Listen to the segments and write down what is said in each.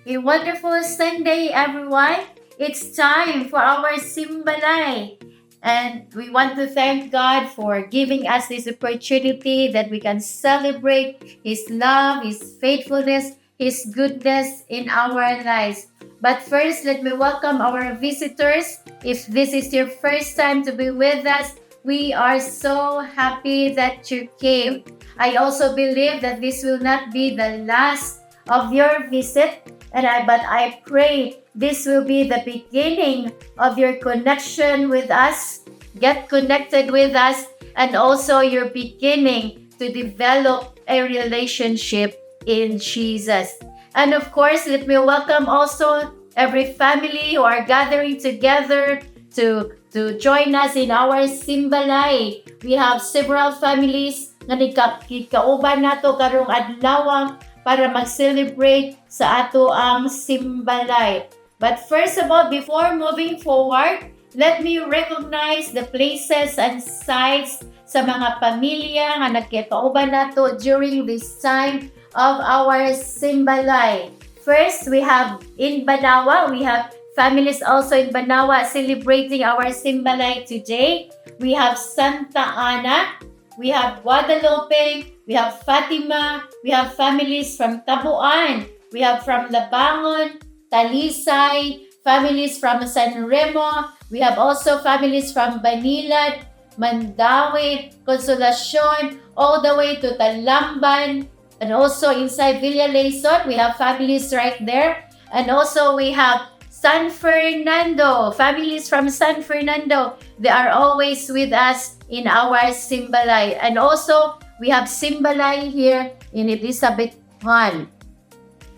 A wonderful Sunday, everyone. It's time for our Simbalay. And we want to thank God for giving us this opportunity that we can celebrate His love, His faithfulness, His goodness in our lives. But first, let me welcome our visitors. If this is your first time to be with us, we are so happy that you came. I also believe that this will not be the last of your visit, but I pray this will be the beginning of your connection with us. Get connected with us, and also you're beginning to develop a relationship in Jesus. And of course, let me welcome also every family who are gathering together to join us in our Simbalay. We have several families nga nagkauban nato karong adlaw para mag-celebrate sa ato ang Simbalay. But first of all, before moving forward, let me recognize the places and sites sa mga pamilya nga nagkikauban nato during this time of our Simbalay. First, we have in Banawa, we have families also in Banawa celebrating our Simbalay today. We have Santa Ana, we have Guadalupe, we have Fatima, we have families from Tabuan, we have from Labangon, Talisay, families from San Remo, we have also families from Banilad, Mandawi, Consolacion, all the way to Talamban, and also inside Villa Leison, we have families right there, and also we have San Fernando, families from San Fernando, they are always with us in our Simbalay. And also, we have Simbalay here in Elizabeth Hall.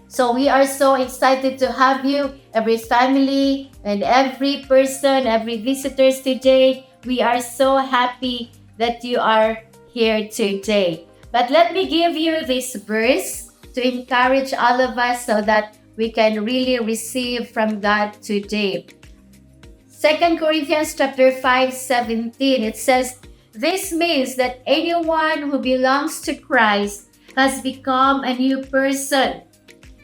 So we are so excited to have you, every family and every person, every visitors today. We are so happy that you are here today. But let me give you this verse to encourage all of us so that we can really receive from God today. 2 Corinthians chapter 5:17, it says, "This means that anyone who belongs to Christ has become a new person.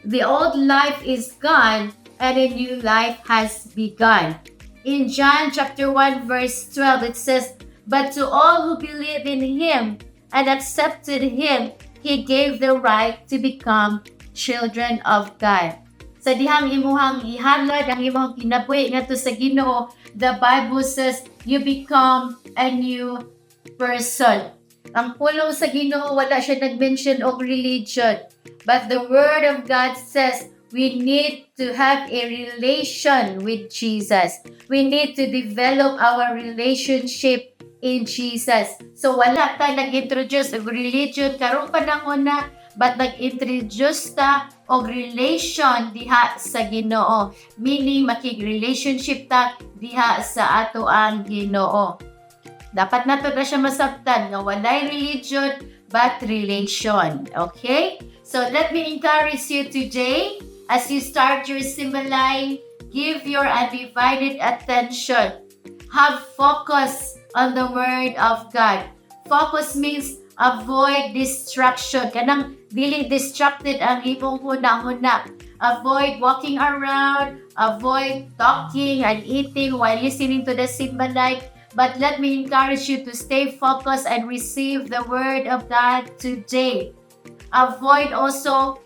The old life is gone and a new life has begun." In John chapter 1 verse 12, it says, "But to all who believe in Him and accepted Him, He gave the right to become children of God." Sa dihang imuhang ihalad ang imong kinabuhi ngadto sa Ginoo, the Bible says you become a new person. Ang pulong sa Ginoo wala siya nag-mention og religion, but the Word of God says we need to have a relation with Jesus. We need to develop our relationship in Jesus. So wala ta nag-introduce og religion karong panahon na, but nag-introduce ta og relation diha sa Ginoo. Meaning makig-relationship ta diha sa ato ang Ginoo. Dapat nato na siya masabtan nga walay religion but relation. Okay? So let me encourage you today as you start your Simbalay, give your undivided attention. Have focus on the Word of God. Focus means avoid distraction. Kanang dili distracted ang imong huna-huna. Avoid walking around, avoid talking and eating while listening to the Simbalay. But let me encourage you to stay focused and receive the Word of God today. Avoid also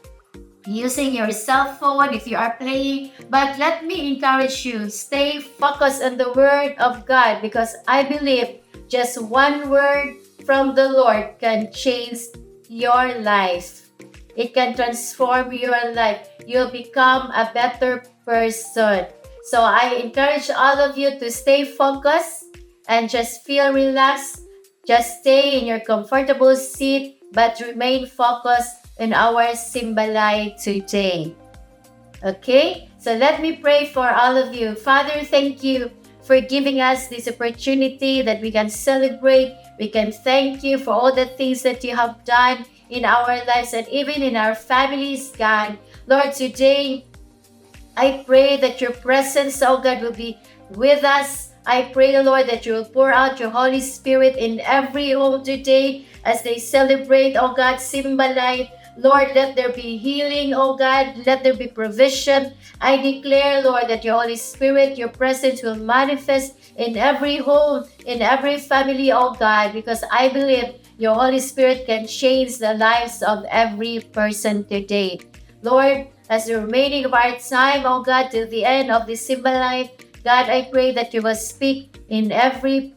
using your cell phone if you are playing. But let me encourage you, stay focused on the Word of God, because I believe just one word from the Lord can change your life. It can transform your life. You'll become a better person. So I encourage all of you to stay focused and just feel relaxed. Just stay in your comfortable seat, but remain focused in our Simbalay today. Okay? So let me pray for all of you. Father, thank you for giving us this opportunity that we can celebrate. We can thank you for all the things that you have done in our lives and even in our families, God. Lord, today, I pray that your presence, oh God, will be with us. I pray, Lord, that you will pour out your Holy Spirit in every home today as they celebrate, oh God, Simbalay. Lord, let there be healing, oh God. Let there be provision. I declare, Lord, that your Holy Spirit, your presence will manifest in every home, in every family, oh God, because I believe your Holy Spirit can change the lives of every person today. Lord, as the remaining of our time, oh God, till the end of this Simba life, God, I pray that you will speak in every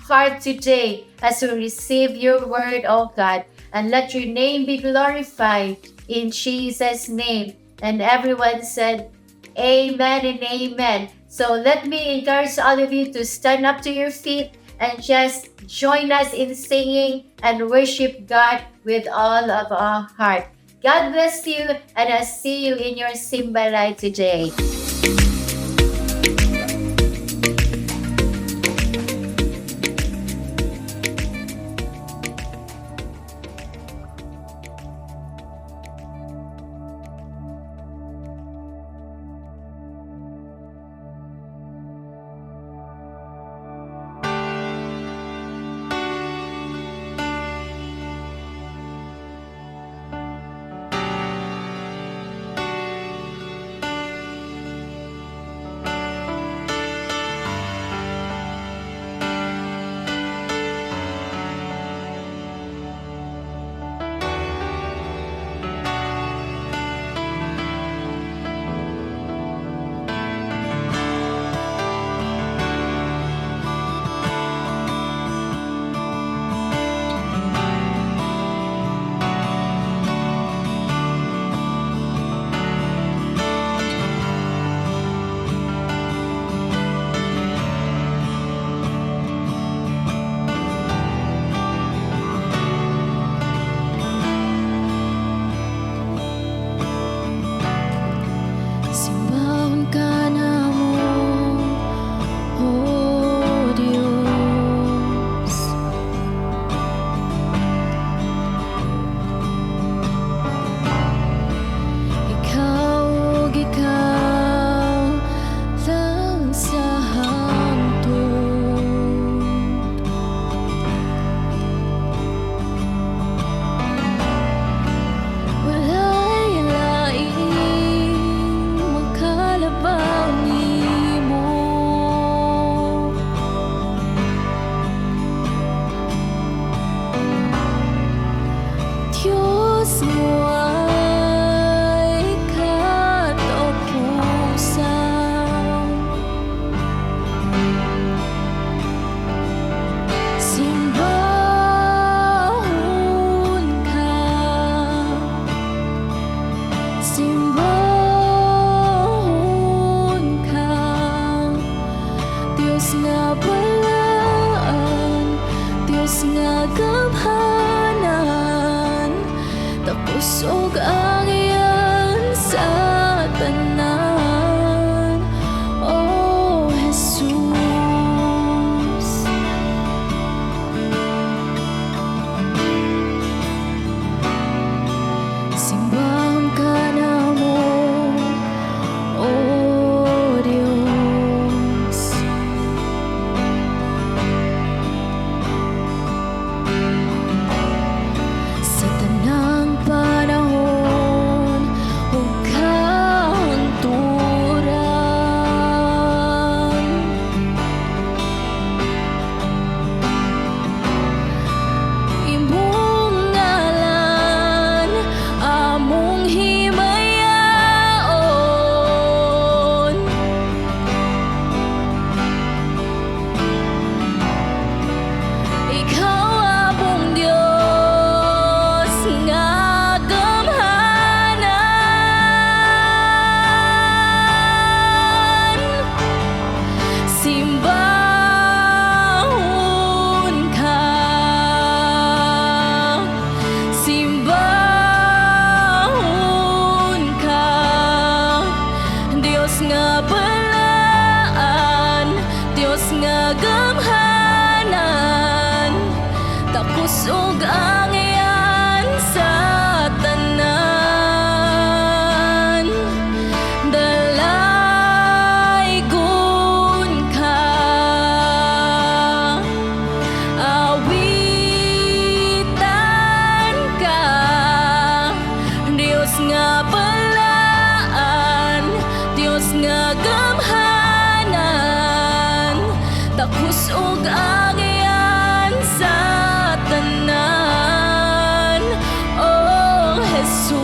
heart today as we receive your word, oh God, and let your name be glorified in Jesus' name. And everyone said, Amen and amen. So let me encourage all of you to stand up to your feet and just join us in singing and worship God with all of our heart. God bless you, and I'll see you in your Simba Life today. Simbahon ka namon, oh Diyos. Ikaw lang sa hangtod. Walay laing makalabaw nimo. Diyos mo ay katapusan. Simbahon ka, simbahon ka, Diyos nga balaan, Diyos nga gamhanan, tapos og angyan sa tanan, oh Jesus. Simbahon ka namon, oh Diyos. Sa tanang panahon ug kahunturan, imong ngalan among himayaon. Ikaw among Diyos nga gamhanan. Simbahon ka, simbahon ka, Diyos nga balaan, Diyos nga gamhanan, tapos og angyan sa tanan. Dalaygon ka, awitan ka, nga balaan, Dios nga gamhanan, takos ug angyan sa tanan. Oh Jesus,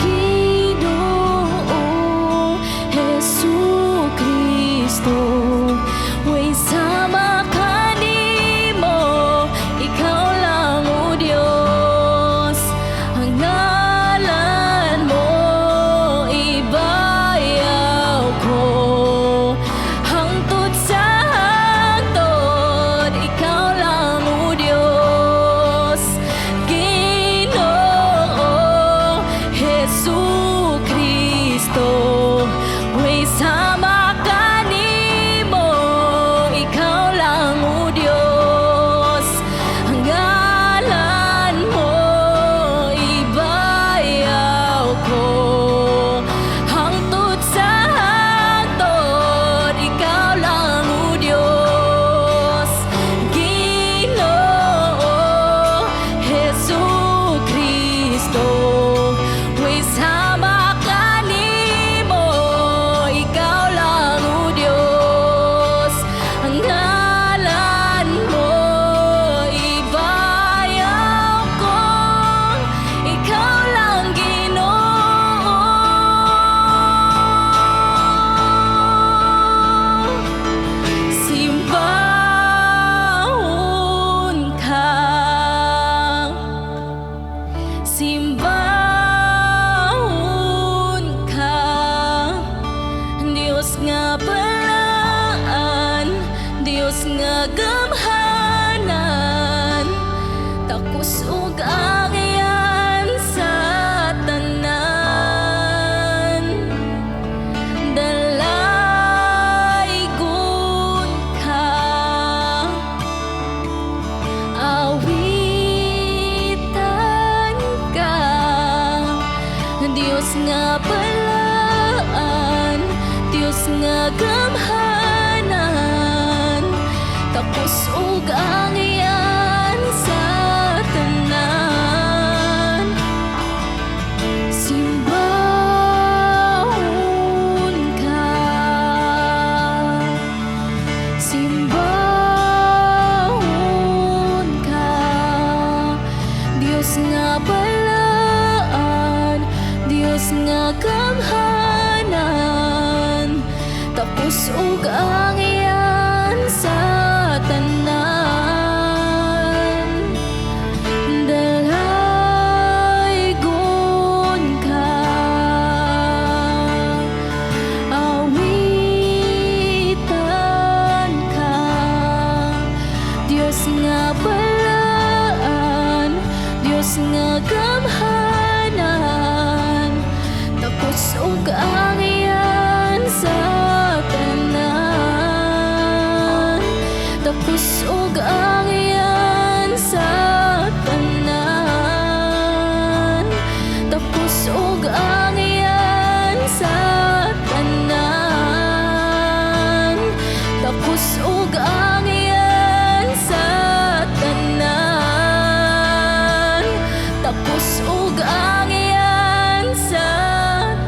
Ginoo Jesucristo, way sama kanimo, ikaw lang o Dios. Ang ngalan mo ibayaw ko, hangtod sa hangtod, ikaw lang o Dios. Ginoo Jesucristo, way sama kanimo, ikaw lang o Dios. Ang ngalan mo ibayaw ko, hangtod sa hangtod, ikaw lang o Dios. Ginoo Jesucristo, way sama kanimo, ikaw lang o Dios. Ang ngalan mo ibayaw ko, ikaw lang Ginoo. Simbahon ka, simbahon ka, Dios nga balaan, Dios nga gamhanan, takos ug angyan sa tanan. Dalaygon ka, awitan ka, Dios nga balaan, Dios nga gamhanan, tapos ug angyan sa tanan. Simbahon ka, simbahon ka, Dios nga balaan, Dios nga gamhanan, tapos ug angyan sa tanan. Dalaygon ka, awitan ka, Dios nga balaan, Dios nga gamhanan, tapos ug angyan sa tanan. Tapos ug angyan sa tanan. Tapos ug angyan sa tanan. Tapos ug angyan sa tanan. Tapos ug angyan sa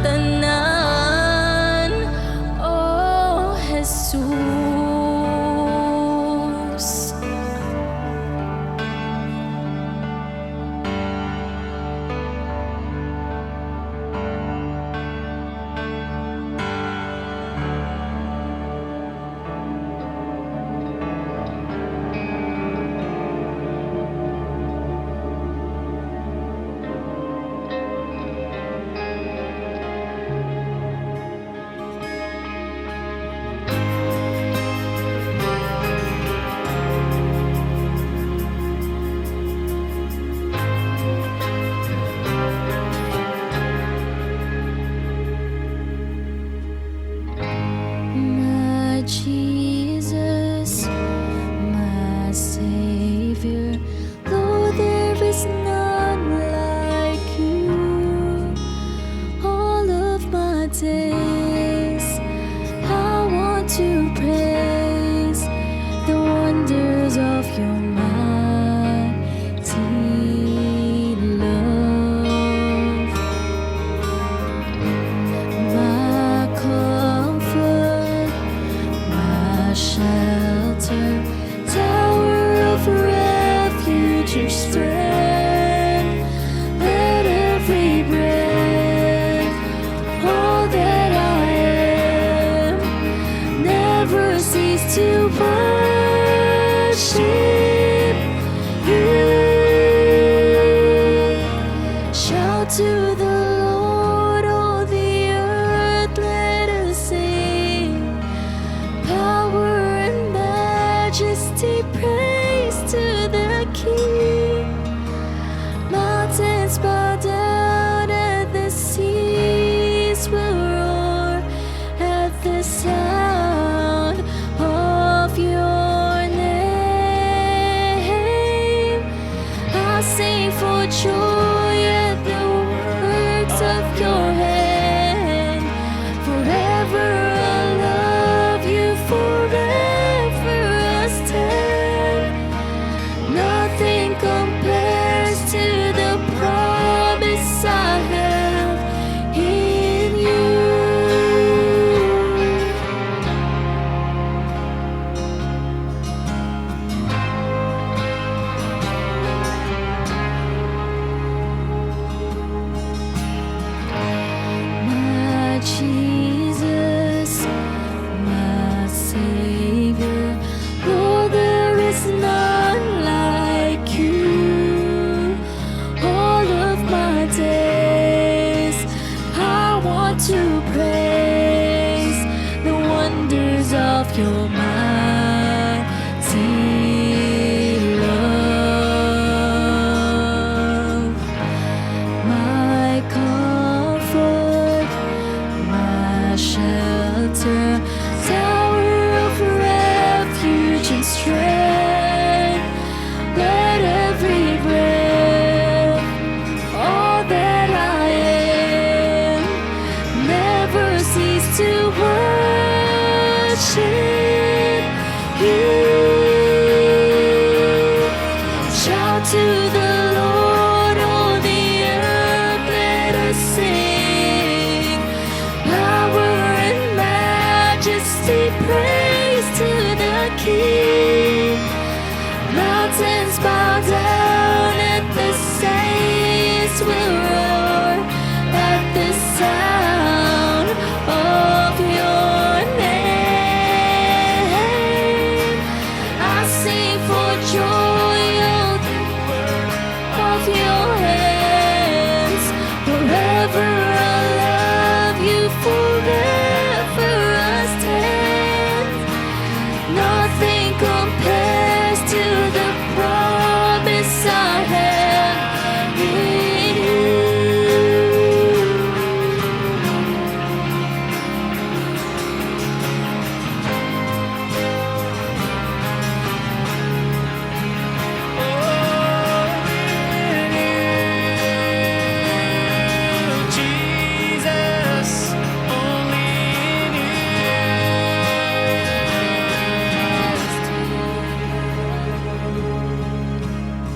tanan. Oh Jesus. Jesus, my Savior, Lord, there is none like you. All of my days, I want to praise the wonders of your mighty love. My comfort, my shelter, tower of refuge and strength. Let every breath, all that I am, never cease to worship you. Shout to the Lord, all the earth, let us sing. Power and majesty, praise to the King. Mountains bow down and the seas will roar at the sound of your name. I sing for joy at the works of your hand. Forever I'll love you, forever I'll stand. Nothing compares to the promise I have in you. My Jesus, my Savior, Lord, there is none like you. All of my days, I want to praise the wonders of your mighty love. My comfort, my shelter, tower of refuge and strength. Let every breath, all that I am, never cease to worship you. Shout to the Lord, all the earth, let us sing. Power and majesty, praise to the King. Mountains bow down and the saints will roar at the sound of your name. I sing for joy of your hands. Forever I'll love you, forever I'll stand. Nothing compares to the promise I have in you. Jesus, only in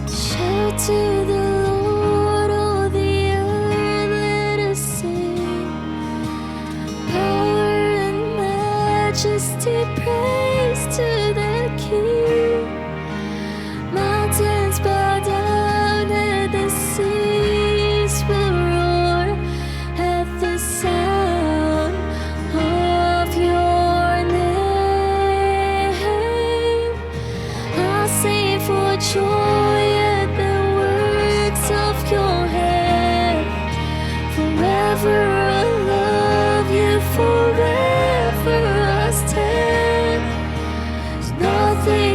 Shout to the Lord, all the earth, let us sing. Power and majesty, praise to the King. Mountains bow down and the seas will roar at the sound of your name. I sing for joy at the works of your hand. Forever I'll love you, forever I'll stand. There's nothing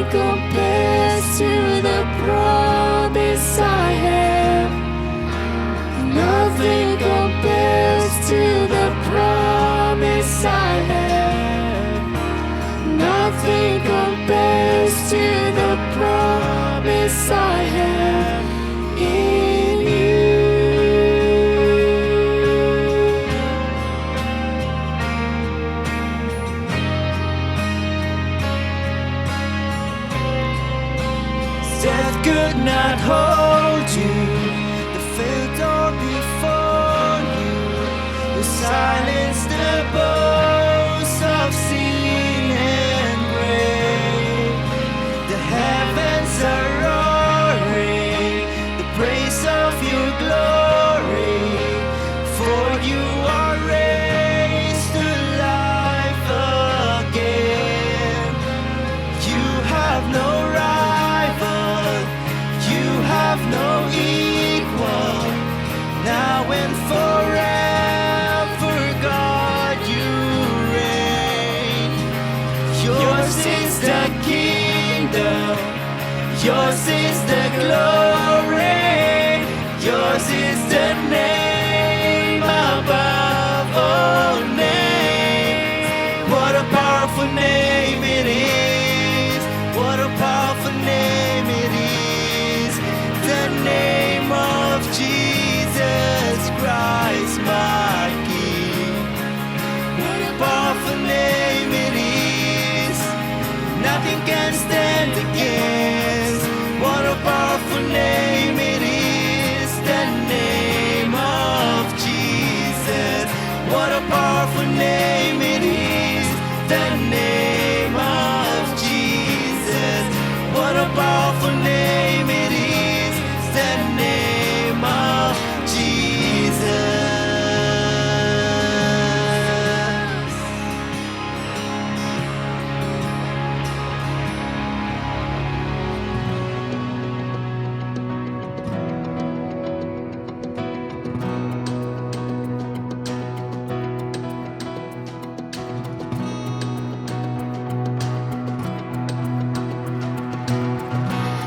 could not hold you. The failed door before you. You silenced the boast of sin and grave. The heavens are roaring, the praise of your glory. For you are raised to life again. You have no rival, you have no equal. Now and forever, God, you reign. Yours is the kingdom, yours is the glory, yours is the name above all names. What a powerful name it is, what a powerful name it is. The name of Jesus Christ, my King. What a powerful name it is, nothing can stand against. What a powerful name it is, the name of Jesus. What a powerful name it is, the name of Jesus. What a powerful name it is, the name of Jesus.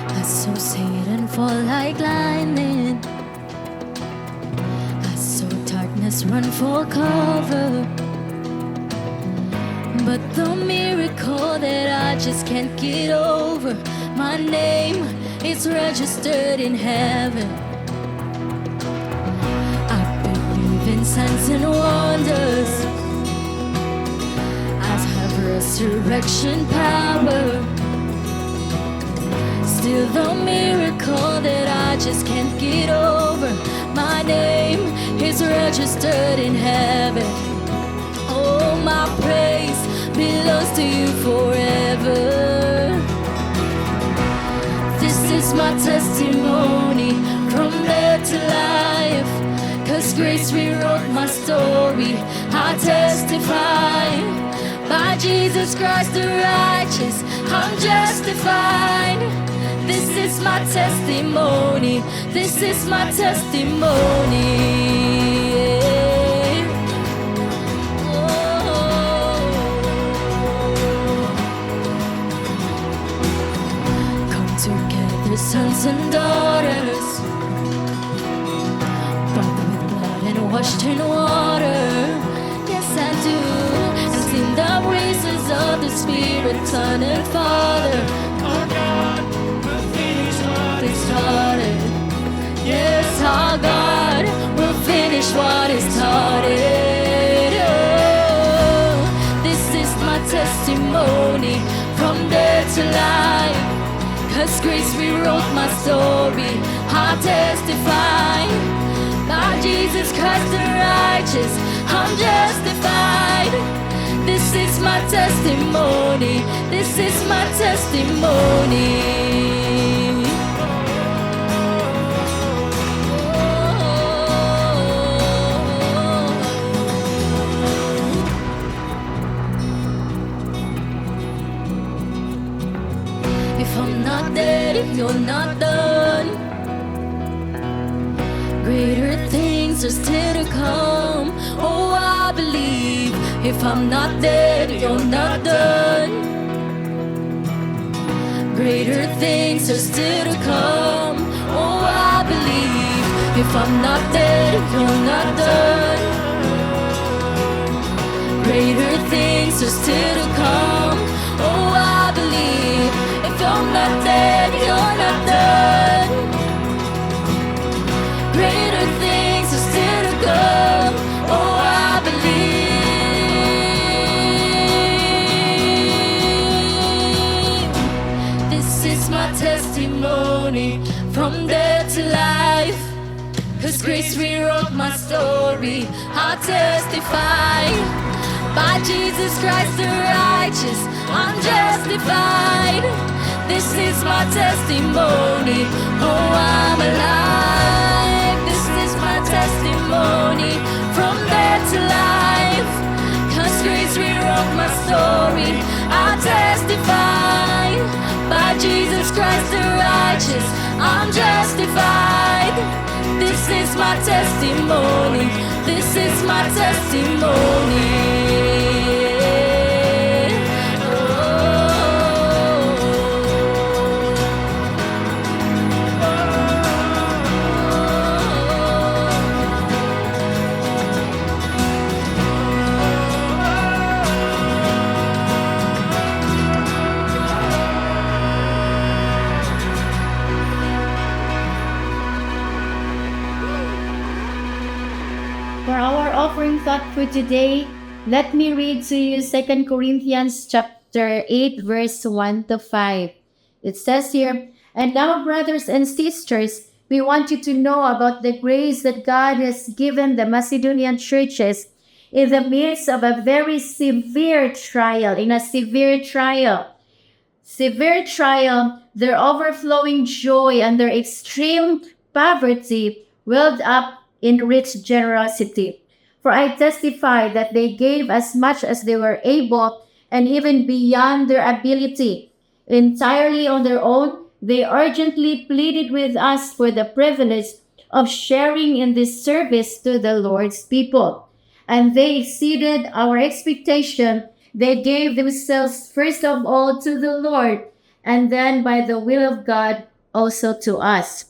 I saw Satan fall like lightning. I saw darkness run for cover. But the miracle that I just can't get over, my name is registered in heaven. I believe in signs and wonders. I have resurrection power. Still the miracle that I just can't get over, my name is registered in heaven. Oh, my praise belongs to you forever. This is my testimony from death to life, 'cause grace rewrote my story. I testify, by Jesus Christ the righteous, I'm justified. This is my testimony, this is my testimony. Oh. Come together, sons and daughters, bought with blood and washed in water. Yes, I do. And sing the praises of the Spirit, Son and Father. Our God will finish what It started. Yes, our God will finish what is started. Oh, this is my testimony from death to life, 'cause grace rewrote my story. I testify, by Jesus Christ the righteous, I'm justified. This is my testimony, this is my testimony. If I'm not dead, you're not done. Greater things are still to come. Oh, I believe. If I'm not dead, you're not done. Greater things are still to come. Oh, I believe. If I'm not dead, you're not done. Greater things are still to come. Oh, I believe. If I'm not dead, you're not done. Greater things are still to come. Oh, I believe. This is my testimony. testimony from death to life. Cause grace rewrote my story. I testify by Jesus Christ the righteous, I'm justified. This is my testimony. Oh, I'm alive. This is my testimony from death to life. Cause grace rewrote my story. I testify by Jesus Christ the righteous, I'm justified. This is my testimony. This is my testimony. For our offering thought for today, let me read to you 2 Corinthians chapter 8, verse 1 to 5. It says here, "And now, brothers and sisters, we want you to know about the grace that God has given the Macedonian churches in the midst of a very severe trial." In a severe trial, their overflowing joy and their extreme poverty welled up in rich generosity. For I testify that they gave as much as they were able and even beyond their ability. Entirely on their own, they urgently pleaded with us for the privilege of sharing in this service to the Lord's people. And they exceeded our expectation. They gave themselves first of all to the Lord, and then by the will of God also to us.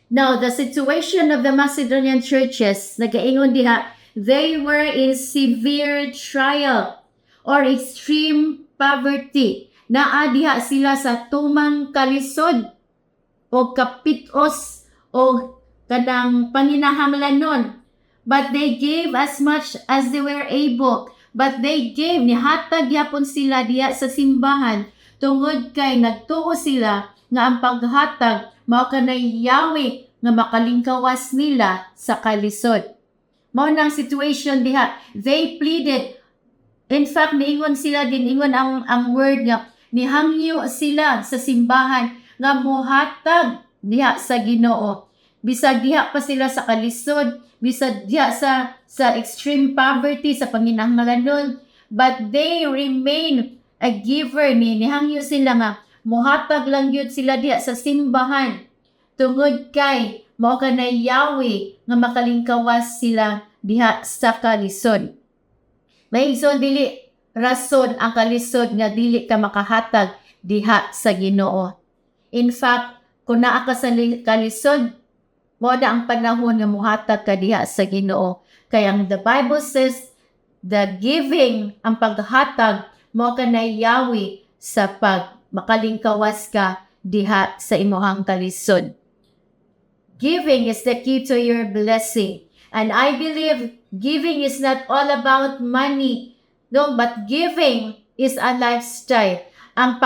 Now, the situation of the Macedonian churches, nagaingon diha, they were in severe trial or extreme poverty. Naa diha sila sa tumang kalisod o kapitos o kanang panginahanglanon. But they gave as much as they were able. But they gave, nihatag yapon sila diha sa simbahan tungod kay nagtuo sila nga ang paghatag mao kanay Yahweh nga makalingkawas nila sa kalisod. Mao nang situation diha. They pleaded. In fact, niingon sila din, ingon ang word nga, nihangyo sila sa simbahan nga mohatag diha sa Ginoo. Bisag diha pa sila sa kalisod, bisag diha sa extreme poverty, sa panginahanglanon, but they remain a giver nihangyo sila nga mohatag lang yun sila diha sa simbahan. Tungod kay mao kanay Yahweh nga makalingkawas sila diha sa kalisod. Maigsoon dili rason ang kalisod nga dili ka makahatag diha sa Ginoo. In fact, kung naa ka sa kalisod, mo na ang panahon nga mohatag ka diha sa Ginoo. Kaya the Bible says, the giving, ang paghatag, mo kanay Yahweh sa pag makalingkawas ka diha sa imuhang kalisod. Giving is the key to your blessing. And I believe giving is not all about money. No, but giving is a lifestyle. Ang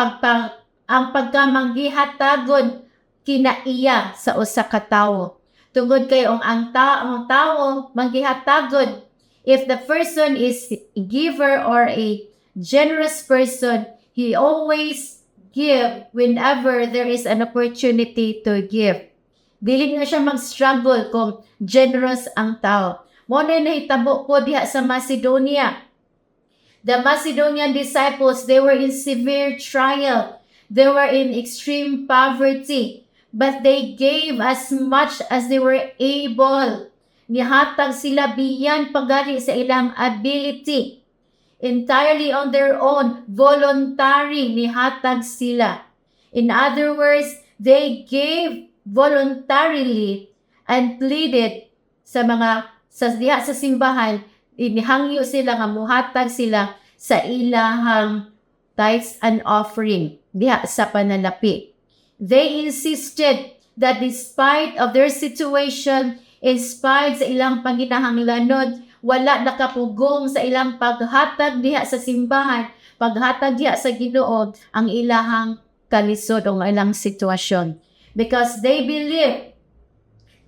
pagkamanggihatagon kinaiya sa usa ka tawo. Tungod kay ang tawo manggihatagon, if the person is a giver or a generous person, he always give whenever there is an opportunity to give. Dili na siya mag-struggle kung generous ang tao. Mo na nahitabo po diha sa Macedonia. The Macedonian disciples, they were in severe trial. They were in extreme poverty. But they gave as much as they were able. Nihatag sila biyan pagari sa ilang ability. Entirely on their own, voluntary, nihatag sila. In other words, they gave voluntarily and pleaded sa diha sa simbahan, inihangyo sila nga muhatag sila sa ilahang tithes and offering diha sa panalapi. They insisted that despite of their situation, in spite sa ilang panginahanglanon, wala nakapugong sa ilang paghatag diha sa simbahan, paghatag diha sa Ginoo ang ilahang kalisod o ilang sitwasyon. because they believe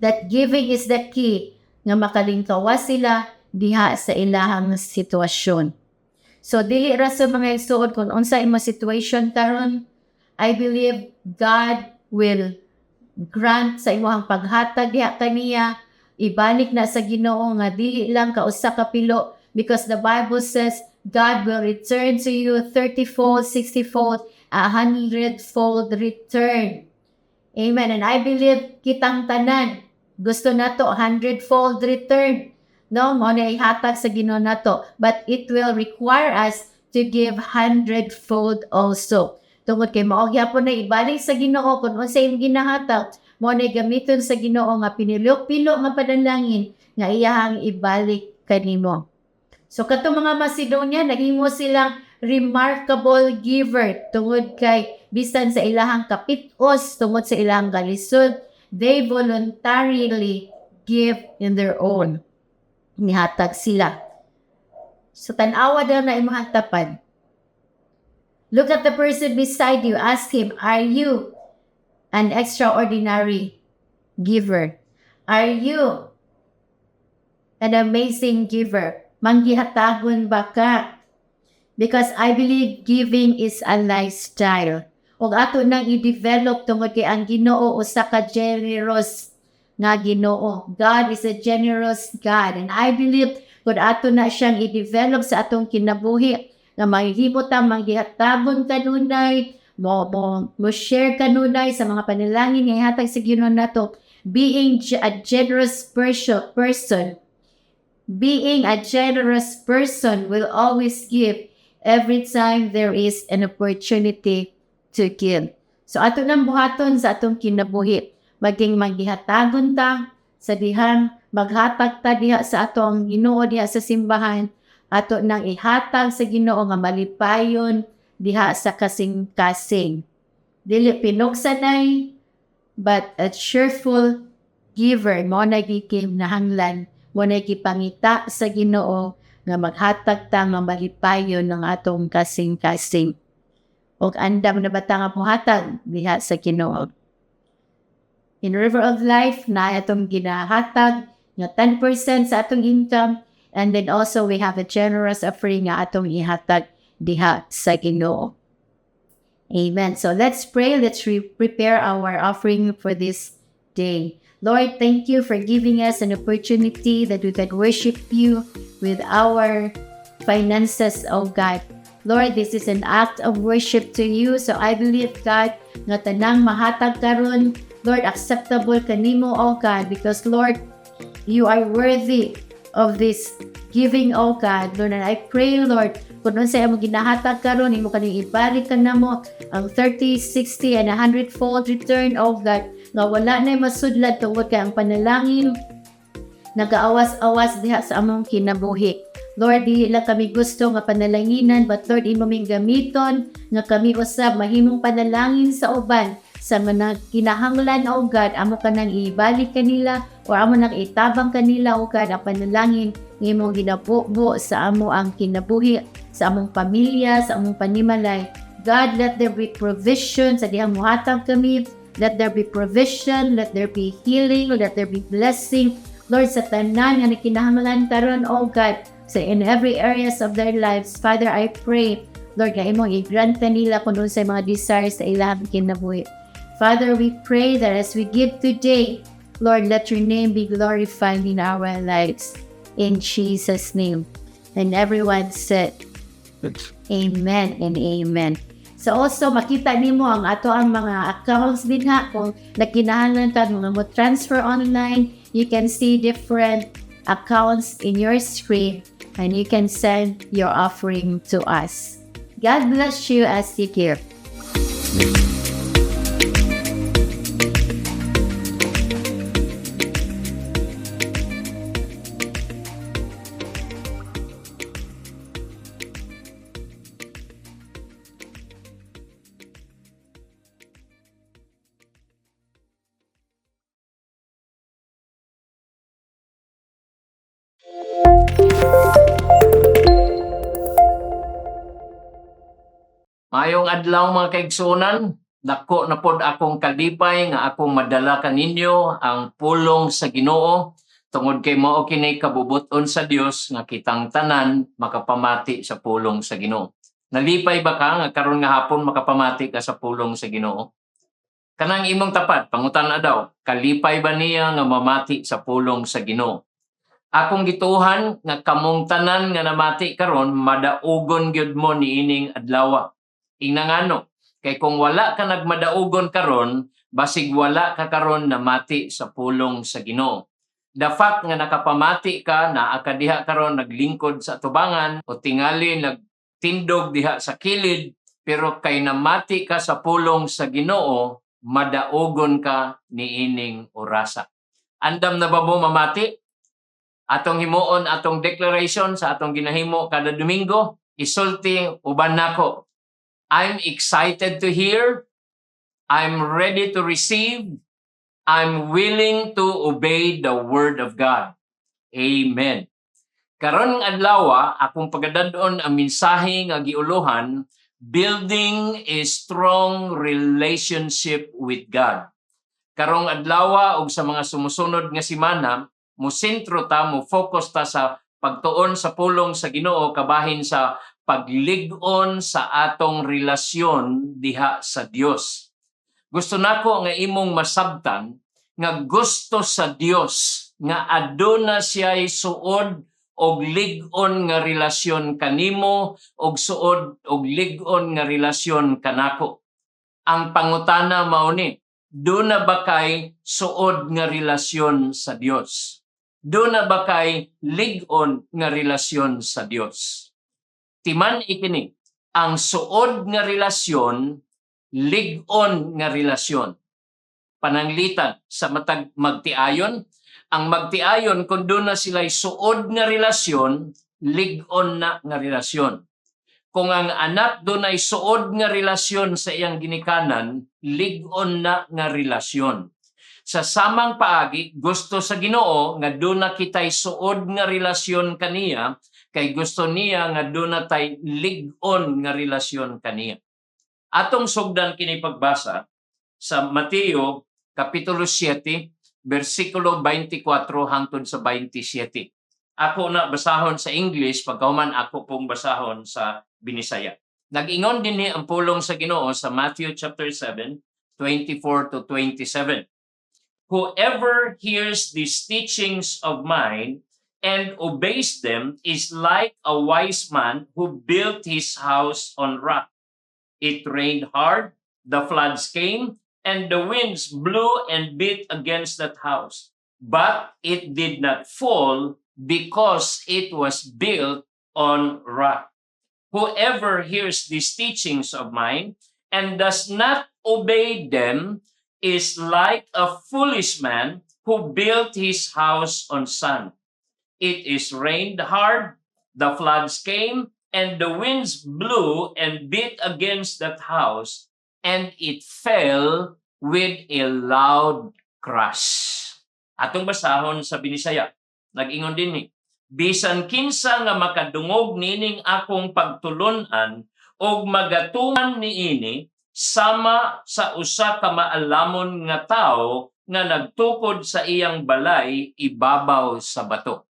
that giving is the key nga makalingkawas sila diha sa ilahang sitwasyon. So dili ra sa mga igsuon kung unsa imong situation karon, I believe God will grant sa imong paghatag diha kaniya, ibalik na sa Ginoo nga dili lang ka usa ka pilo, because the Bible says God will return to you 30-fold, 60-fold, 100-fold return. Amen. And I believe kitang tanan gusto nato 100-fold return. No, mo na ihatag sa Ginoo nato, but it will require us to give 100-fold also. Tungod kay mao gyapon na ibalik sa Ginoo kung unsa imong ginahatag, mo na gamiton sa Ginoo nga pinilok-pilo nga panalangin nga iyahang ibalik kanimo. So katong mga Macedonia nahimo silang remarkable giver tungod kay bisan sa ilahang kapit-os, tungod sa ilahang kalisod, they voluntarily give in their own. Nihatag sila. So tanawa daw na imong tapan. Look at the person beside you. Ask him, are you an extraordinary giver? Are you an amazing giver? Manggihatagon ba ka? Because I believe giving is a lifestyle. O ato nang i-develop tungod kay ang Ginoo usa ka generous nga Ginoo. God is a generous God. And I believe kung ato na siyang i-develop sa atong kinabuhi, na mahihimo ta manggihatagon kanunay, mo share kanunay sa mga panalangin nga ihatag sa Ginoo nato, being a generous person. Being a generous person will always give every time there is an opportunity to give. So ato nang buhaton sa atong kinabuhi, maging manggihatagon ta sa dihang maghatag ta diha sa atong Ginoo diha sa simbahan, ato nang ihatag sa Ginoo nga malipayon diha sa kasing-kasing. Dili pinugsanay, but a cheerful giver mo na gikinahanglan, mo na gipangita sa Ginoo nga maghatag ta nga malipayon ng atong kasing-kasing. Og andam na bata nga buhatag diha sa Ginoo. In River of Life na atong ginahatag nga 10% sa atong income, and then also we have a generous offering nga atong ihatag diha sa Ginoo. Amen. So let's pray. Let's prepare our offering for this day. Lord, thank you for giving us an opportunity that we can worship you with our finances, oh God. Lord, this is an act of worship to you. So I believe, God, nga tanang mahatag karon, Lord, acceptable kanimo, oh God, because Lord, you are worthy of this giving, oh God. Lord, and I pray, Lord, kung sa imo ginahatag karon, imo kaning ibalik ka namo ang 30, 60, and 100-fold return, oh God, nga wala na masudlad tungod kay ang panalangin nagaawas-awas diha sa among kinabuhi. Lord, dili lang kami gusto nga panalanginan, but Lord, imo ming gamiton nga kami usab mahimong panalangin sa uban sa mga kinahanglan, o God, amo ka nang ibalik kanila o amo nang itabang kanila, o God, ang panalangin nga imong ginabubo sa amo ang kinabuhi, sa among pamilya, sa among panimalay. God, let there be provision sa dihang muhatag kami. Let there be provision, let there be healing, let there be blessing. Lord, sa tanan nga kinahanglan karon, oh God, so in every areas of their lives, Father, I pray, Lord, nga imong i-grant nila kung sa mga desires sa ilang kinabuhi. Father, we pray that as we give today, Lord, let your name be glorified in our lives. In Jesus' name. And everyone said, Amen and Amen. So also, makita nimo ang ato ang mga accounts din ha. Kung nakinahanglan ka mga mo transfer online, you can see different accounts in your screen and you can send your offering to us. God bless you as you give. Mayong adlaw mga kaigsunan. Dako na pod akong kalipay nga akong madala kaninyo ang pulong sa Ginoo tungod kay mao kini kabubuton sa Dios nga kitang tanan makapamati sa pulong sa Ginoo. Nalipay ba ka nga karon nga hapon makapamati ka sa pulong sa Ginoo? Kanang imong tapat, pangutana daw, kalipay ba niya nga mamati sa pulong sa Ginoo? Akong gituhan nga kamong tanan nga namati karon madaugon gyud mo niining adlaw. Ingnangano, kay kung wala ka nagmadaugon karon, basig wala ka karon namati sa pulong sa Ginoo. The fact nga nakapamati ka na akadiha karon naglingkod sa tubangan o tingali nagtindog diha sa kilid, pero kay namati ka sa pulong sa Ginoo, madaugon ka niining orasa. Andam na ba mo mamati? Atong himuon atong declaration sa atong ginahimo kada Domingo, isulti uban nako. I'm excited to hear. I'm ready to receive. I'm willing to obey the word of God. Amen. Karon nga adlaw, akong pagadadon ang mensahe nga giuluhan, building a strong relationship with God. Karong adlaw ug sa mga sumusunod nga semana, mo sentro ta, mo focus ta sa pagtuon sa pulong sa Ginoo kabahin sa paglig-on sa atong relasyon diha sa Dios. Gusto nako nga imong masabtan nga gusto sa Dios nga aduna siya'y suod og lig-on nga relasyon kanimo og suod og lig-on nga relasyon kanako. Ang pangutana mao ni, duna ba kay suod nga relasyon sa Dios? Duna ba kay lig-on nga relasyon sa Dios? Timan ikini, ang suod nga relasyon, lig-on nga relasyon. Pananglitan sa matag magtiayon, ang magtiayon kung doon na sila'y suod nga relasyon, lig-on na nga relasyon. Kung ang anak doon ay suod nga relasyon sa iyang ginikanan, lig-on na nga relasyon. Sa samang paagi, gusto sa Ginoo nga doon na kita'y suod nga relasyon kaniya, kay gusto niya nga doon na tay lig-on nga relasyon kaniya. Atong sugdan kini pagbasa sa Mateo Kapitulo 7, versikulo 24 hangtod sa 27. Ako na basahon sa English, pagkahuman ako pong basahon sa Binisaya. Nag-ingon din ang pulong sa Ginoo sa Matthew chapter 7, 24 to 27. Whoever hears these teachings of mine and obeys them is like a wise man who built his house on rock. It rained hard, the floods came, and the winds blew and beat against that house. But it did not fall because it was built on rock. Whoever hears these teachings of mine and does not obey them is like a foolish man who built his house on sand. It is rained hard, the floods came, and the winds blew and beat against that house, and it fell with a loud crash. Atong basahon sa Binisaya, nag-ingon din ni, bisan kinsa nga makadungog nining akong pagtulunan og magatungan niini sama sa usa ka maalamon nga tawo nga nagtukod sa iyang balay ibabaw sa bato.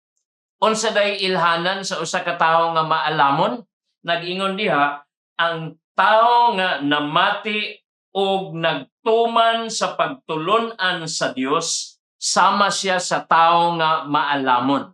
Unsa day ilhanan sa usa ka tawo nga maalamon? Nag-ingon diha, ang tawo nga namati og nagtuman sa pagtulunan sa Dios, sama siya sa tawo nga maalamon.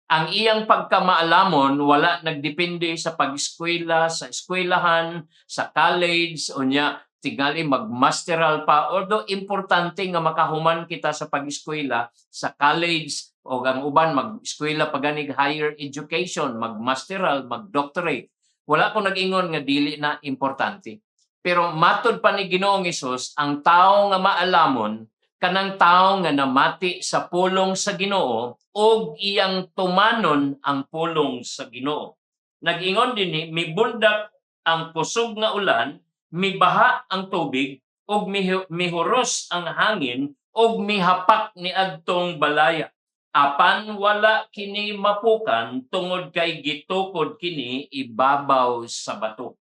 Ang iyang pagkamaalamon wala nagdepende sa pag-eskwela, sa eskwelahan, sa college, o niya tingali magmasteral pa. Although importante nga makahuman kita sa pag-eskwela, sa college, o ang uban mag-eskwela paganig higher education, magmasteral, mag-doctorate. Wala ko nag-ingon nga dili na importante. Pero matod pa ni Ginoong Hesus, ang tao nga maalamon, kanang tao nga namati sa pulong sa Ginoo og iyang tumanon ang pulong sa Ginoo. Nag-ingon din ni mibundak ang kusog nga ulan, mibaha ang tubig og mihuros ang hangin og mihapak ni adtong balaya. Apan wala kini mapukan tungod kay gitukod kini ibabaw sa bato.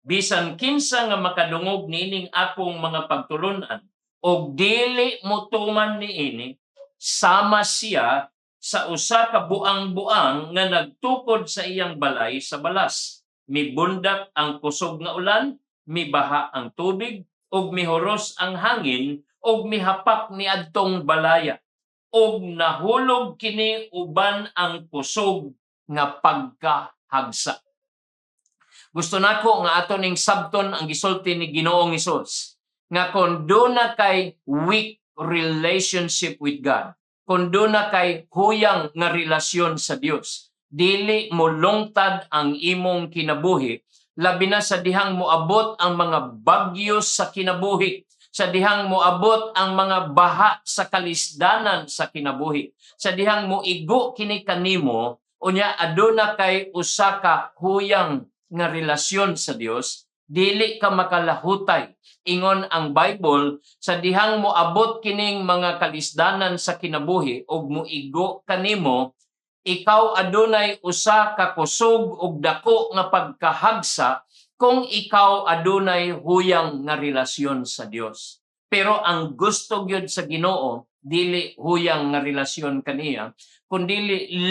Bisan kinsa nga makadungog niining akong mga pagtulunan og dili mo tuman niini, sama siya sa usa ka buang-buang nga nagtukod sa iyang balay sa balas. Mibundak ang kusog nga ulan, mibaha ang tubig, ug mihuros ang hangin, ug mihapak ni adtong balaya. Ug nahulog kini uban ang kusog nga pagkahagsa. Gusto nako nga ato ning sabton ang gisulti ni Ginoong Hesus nga kung doon na kay weak relationship with God, kung doon na kay huyang nga relasyon sa Dios, dili mo lungtad ang imong kinabuhi, labi na sa dihang moabot ang mga bagyo sa kinabuhi, sa dihang moabot ang mga baha sa kalisdanan sa kinabuhi, sa dihang moigo kini kanimo, unya aduna kay usa ka huyang nga relasyon sa Dios, dili ka makalahutay. Ingon ang Bible, sa dihang moabot kining mga kalisdanan sa kinabuhi ug moigo kanimo, ikaw adunay usa ka kusog ug dako nga pagkahagsa kung ikaw adunay huyang nga relasyon sa Dios. Pero ang gusto gyud sa Ginoo dili huyang nga relasyon kaniya, kundi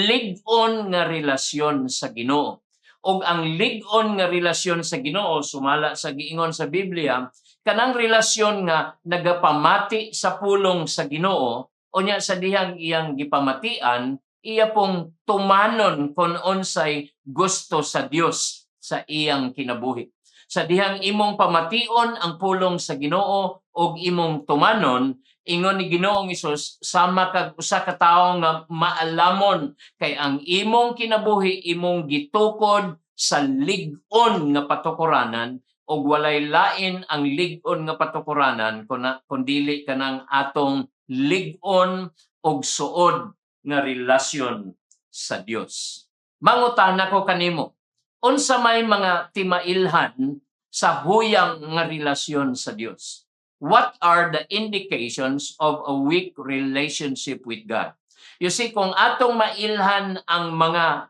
lig-on nga relasyon sa Ginoo. Og ang lig-on nga relasyon sa Ginoo sumala sa giingon sa Biblia, kanang relasyon nga nagapamati sa pulong sa Ginoo, unya sa dihang iyang gipamatian, iya pong tumanon kon unsay gusto sa Dios sa iyang kinabuhi. Sa dihang imong pamation ang pulong sa Ginoo og imong tumanon, ingon ni Ginoong Hesus, sama kag usa ka tawo nga maalamon kay ang imong kinabuhi imong gitukod sa lig-on nga patukuranan og walay lain ang lig-on nga patukuranan kundi kanang atong lig-on og suod nga relasyon sa Dios. Mangutana ko kanimo, unsa may mga timailhan sa huyang nga relasyon sa Dios? What are the indications of a weak relationship with God? You see, kung atong mailhan ang mga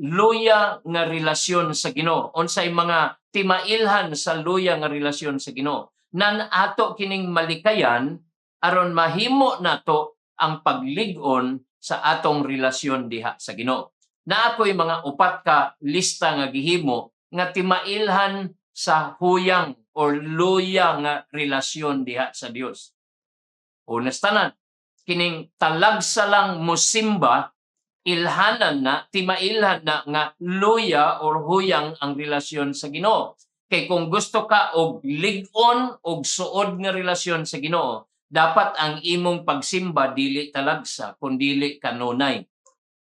luya nga relasyon sa Ginoo, unsay mga timailhan sa luya nga relasyon sa Ginoo, nan ato kining malikayan aron mahimo nato ang paglig-on sa atong relasyon diha sa Ginoo. Na ako'y mga upat ka lista nga gihimo nga timailhan sa huyang or luya nga relasyon diha sa Dios. Honestanan, kining talagsa lang mosimba, ilhanan na, timailhan na nga luya or huyang ang relasyon sa Ginoo. Kay kung gusto ka og lig-on og suod nga relasyon sa Ginoo, dapat ang imong pagsimba dili talagsa kundi kanunay.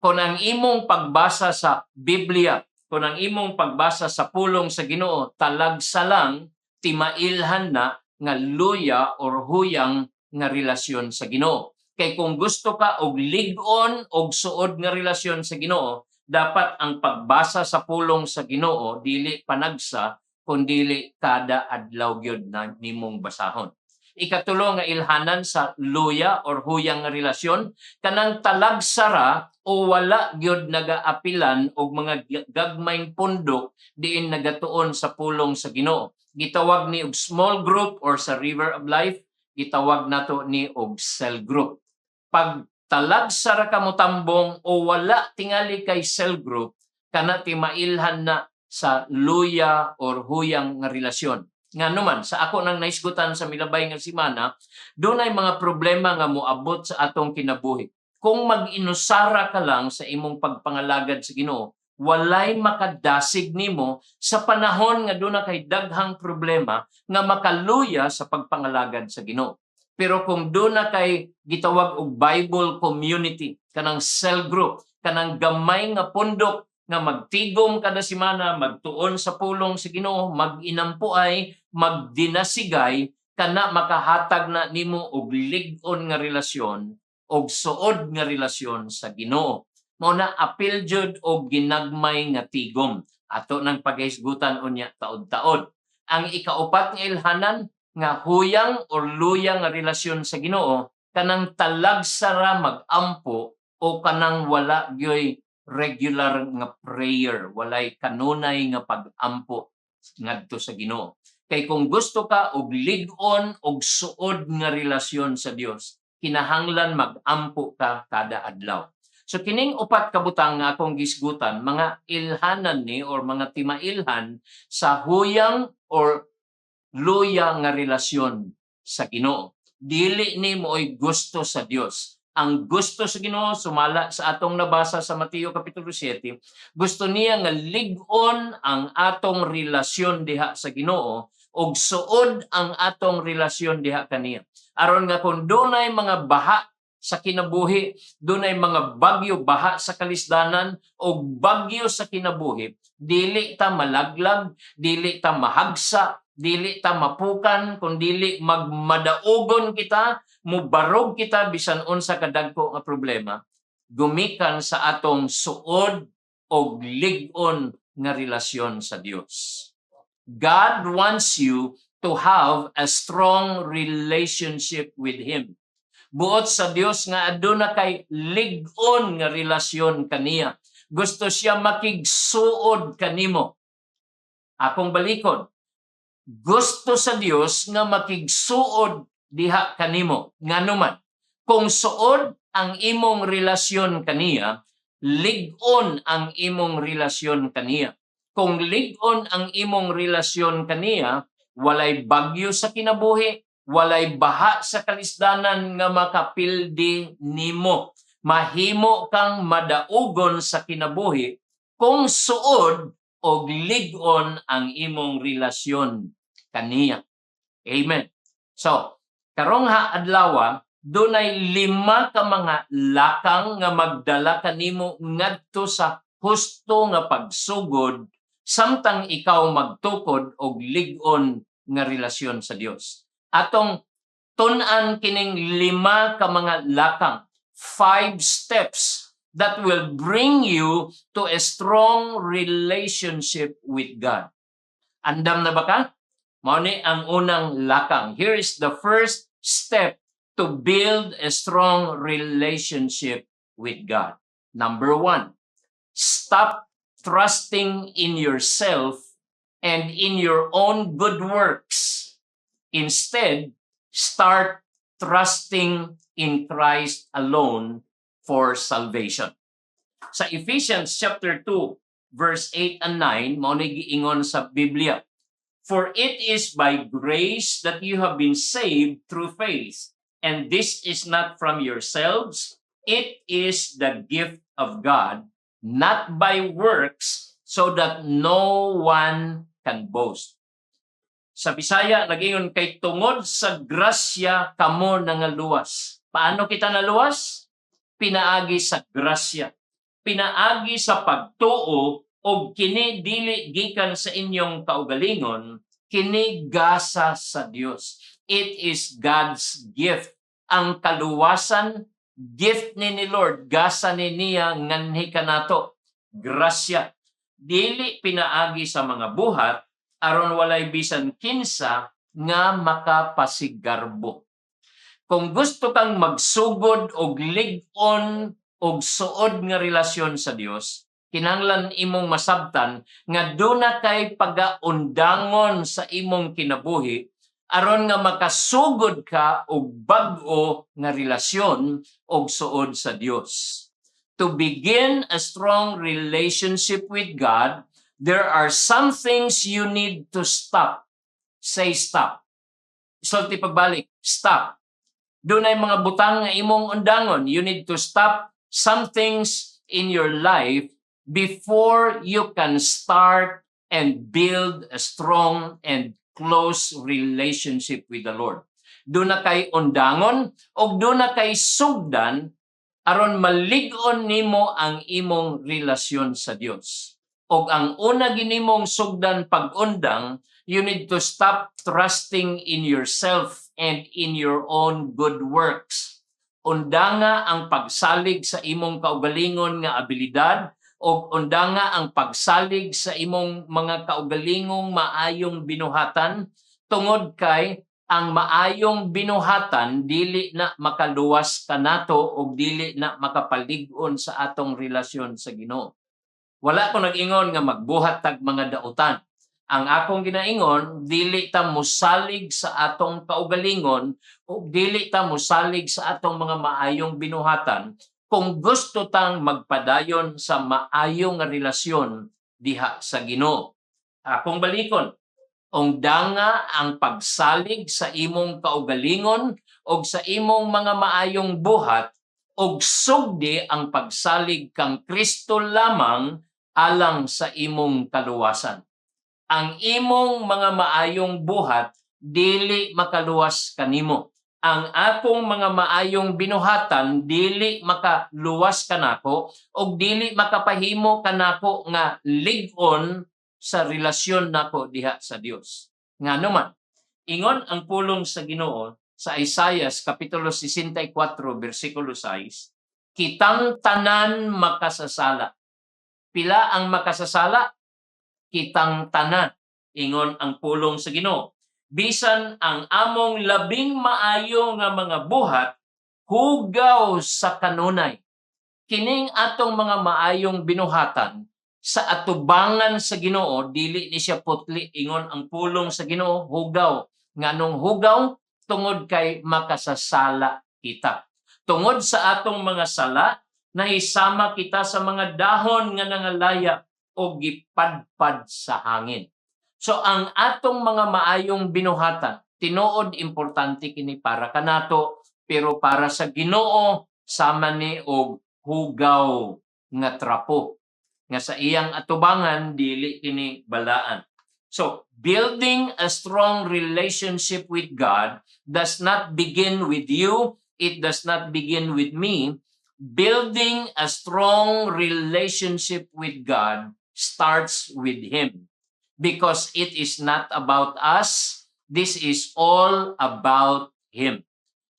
Kung ang imong pagbasa sa Biblia, kung ang imong pagbasa sa pulong sa Ginoo talagsa lang, timailhan na nga luya or huyang nga relasyon sa Ginoo. Kay kung gusto ka og lig-on og suod nga relasyon sa Ginoo, dapat ang pagbasa sa pulong sa Ginoo dili panagsa kundi kada adlaw gyud na nimong basahon. Ikatulo nga ilhanan sa luya or huyang nga relasyon, kanang talagsara o wala gyud nagaapilan og mga gagmayng pundok diin nagatuon sa pulong sa Ginoo. Gitawag ni og small group or sa River of Life, gitawag nato ni og cell group. Pag talagsara ka mo tambong o wala tingali kay cell group, kana timailhan na sa luya or huyang nga relasyon. Nga naman, sa ako nang naisgutan sa milabay nga simana, doon ay mga problema nga moabot sa atong kinabuhi. Kung mag-inusara ka lang sa imong pagpangalagad sa Ginoo, walay makadasig nimo sa panahon nga doon na kay daghang problema nga makaluya sa pagpangalagad sa Ginoo. Pero kung doon na kay gitawag og Bible community, kanang cell group, kanang gamay nga pundok nga magtigom kada semana, magtuon sa pulong sa Ginoo, mag-inampuay, magdinasigay, kana makahatag na nimo og lig-on nga relasyon og suod nga relasyon sa Ginoo. Mao na apil jud og ginagmay nga tigom. Ato nang paghisgutan unya taod-taod. Ang ikaupat nga ilhanan nga huyang or luyang nga relasyon sa Ginoo, kanang talagsara mag-ampo o kanang wala gyoy regular nga prayer, walay kanunay nga pag-ampo ngadto sa Ginoo. Kay kung gusto ka og lig-on og suod nga relasyon sa Dios, kinahanglan mag-ampo ka kada adlaw. So kining upat ka butang nga akong gisgutan, mga ilhanan ni or mga timailhan sa huyang or luya nga relasyon sa Ginoo. Dili ni mooy gusto sa Dios. Ang gusto sa Ginoo sumala sa atong nabasa sa Mateo kapitulo 7, gusto niya nga lig-on ang atong relasyon diha sa Ginoo ug suod ang atong relasyon diha kaniya. Aron nga kung dunay mga baha sa kinabuhi, dunay mga bagyo baha sa kalisdanan o bagyo sa kinabuhi, dili ta malaglag, dili ta mahagsa, dili ta mapukan, kundi magmadaugon kita, mubarog kita bisan unsa kadagko nga problema, gumikan sa atong suod o lig-on nga relasyon sa Dios. God wants you to have a strong relationship with Him. Buot sa Dios nga aduna kay lig-on nga relasyon kaniya. Gusto siya makigsuod kanimo. Akong balikod. Gusto sa Dios nga makigsuod diha kanimo. Nganuman, kung suod ang imong relasyon kaniya, lig-on ang imong relasyon kaniya. Kung lig-on ang imong relasyon kaniya, walay bagyo sa kinabuhi, walay baha sa kalisdanan nga makapildi nimo. Mahimo kang madaugon sa kinabuhi kung suod o lig-on ang imong relasyon kaniya. Amen. So, karong adlaw, dunay 5 ka mga lakang nga magdala kanimo ngadto sa husto nga pagsugod samtang ikaw magtukod og lig-on nga relasyon sa Dios. Atong tun-an kining 5 ka mga lakang, 5 steps that will bring you to a strong relationship with God. Andam na ba ka? Mao ni ang unang lakang. Here is the first step to build a strong relationship with God. Number 1, stop trusting in yourself and in your own good works. Instead, start trusting in Christ alone for salvation. Sa Ephesians chapter 2, verse 8 and 9, mao ni giingon sa Biblia, "For it is by grace that you have been saved through faith, and this is not from yourselves, it is the gift of God, not by works, so that no one can boast." Sa Bisaya, nagingon kay tungod sa grasya kamo nangaluwas. Paano kita naluwas? Pinaagi sa grasya. Pinaagi sa pagtuo o kini dili gikan sa inyong kaugalingon, kini gasa sa Dios. It is God's gift. Ang kaluwasan, gift ni Lord, gasa ni niya nganhi kanato. Grasya. Dili pinaagi sa mga buhat, aron walay bisan kinsa nga makapasigarbo. Kung gusto kang magsugod og lig-on og suod nga relasyon sa Dios, kinahanglan imong masabtan nga duna kay pagaundangon sa imong kinabuhi aron nga makasugod ka og bag-o nga relasyon og suod sa Dios. To begin a strong relationship with God, there are some things you need to stop. Say stop. Sulti pagbalik, stop. Doon ay mga butang nga imong undangon. You need to stop some things in your life before you can start and build a strong and close relationship with the Lord. Doon na kay undangon o doon na kay sugdan aron malig-on nimo ang imong relasyon sa Dios. Og ang una ginimong sugdan pag-undang, you need to stop trusting in yourself and in your own good works. Undanga ang pagsalig sa imong kaugalingon nga abilidad o undanga ang pagsalig sa imong mga kaugalingong maayong binuhatan tungod kay ang maayong binuhatan dili na makaluwas kanato o dili na makapalig-on sa atong relasyon sa Ginoo. Wala ko nag-ingon nga magbuhat tag mga dautan. Ang akong ginaingon, dili ta musalig sa atong kaugalingon o dili ta musalig sa atong mga maayong binuhatan kung gusto tang magpadayon sa maayong nga relasyon diha sa Ginoo. Akong balikon, ungdanga ang pagsalig sa imong kaugalingon o sa imong mga maayong buhat og sugdi ang pagsalig kang Kristo lamang alang sa imong kaluwasan. Ang imong mga maayong buhat dili makaluwas kanimo. Ang akong mga maayong binuhatan dili makaluwas kanako og dili makapahimo kanako nga lig-on sa relasyon nako diha sa Dios. Ngano man, ingon ang pulong sa Ginoo sa Isaiah kapitulo 64 bersikulo 6, kitang tanan makasasala. Pila ang makasasala? Kitang tanan, ingon ang pulong sa Ginoo. Bisan ang among labing maayo nga mga buhat hugaw sa kanunay. Kining atong mga maayong binuhatan sa atubangan sa Ginoo dili ni siya putli, ingon ang pulong sa Ginoo, hugaw. Nganong hugaw? Tungod kay makasasala kita. Tungod sa atong mga sala, nahisama kita sa mga dahon nga nangalaya o gipadpad sa hangin. So ang atong mga maayong binuhatan, tinuod importante kini para kanato, pero para sa Ginoo sama ni og hugaw nga trapo nga sa iyang atubangan dili kini balaan. So building a strong relationship with God does not begin with you, it does not begin with me. Building a strong relationship with God starts with Him. Because it is not about us, this is all about Him.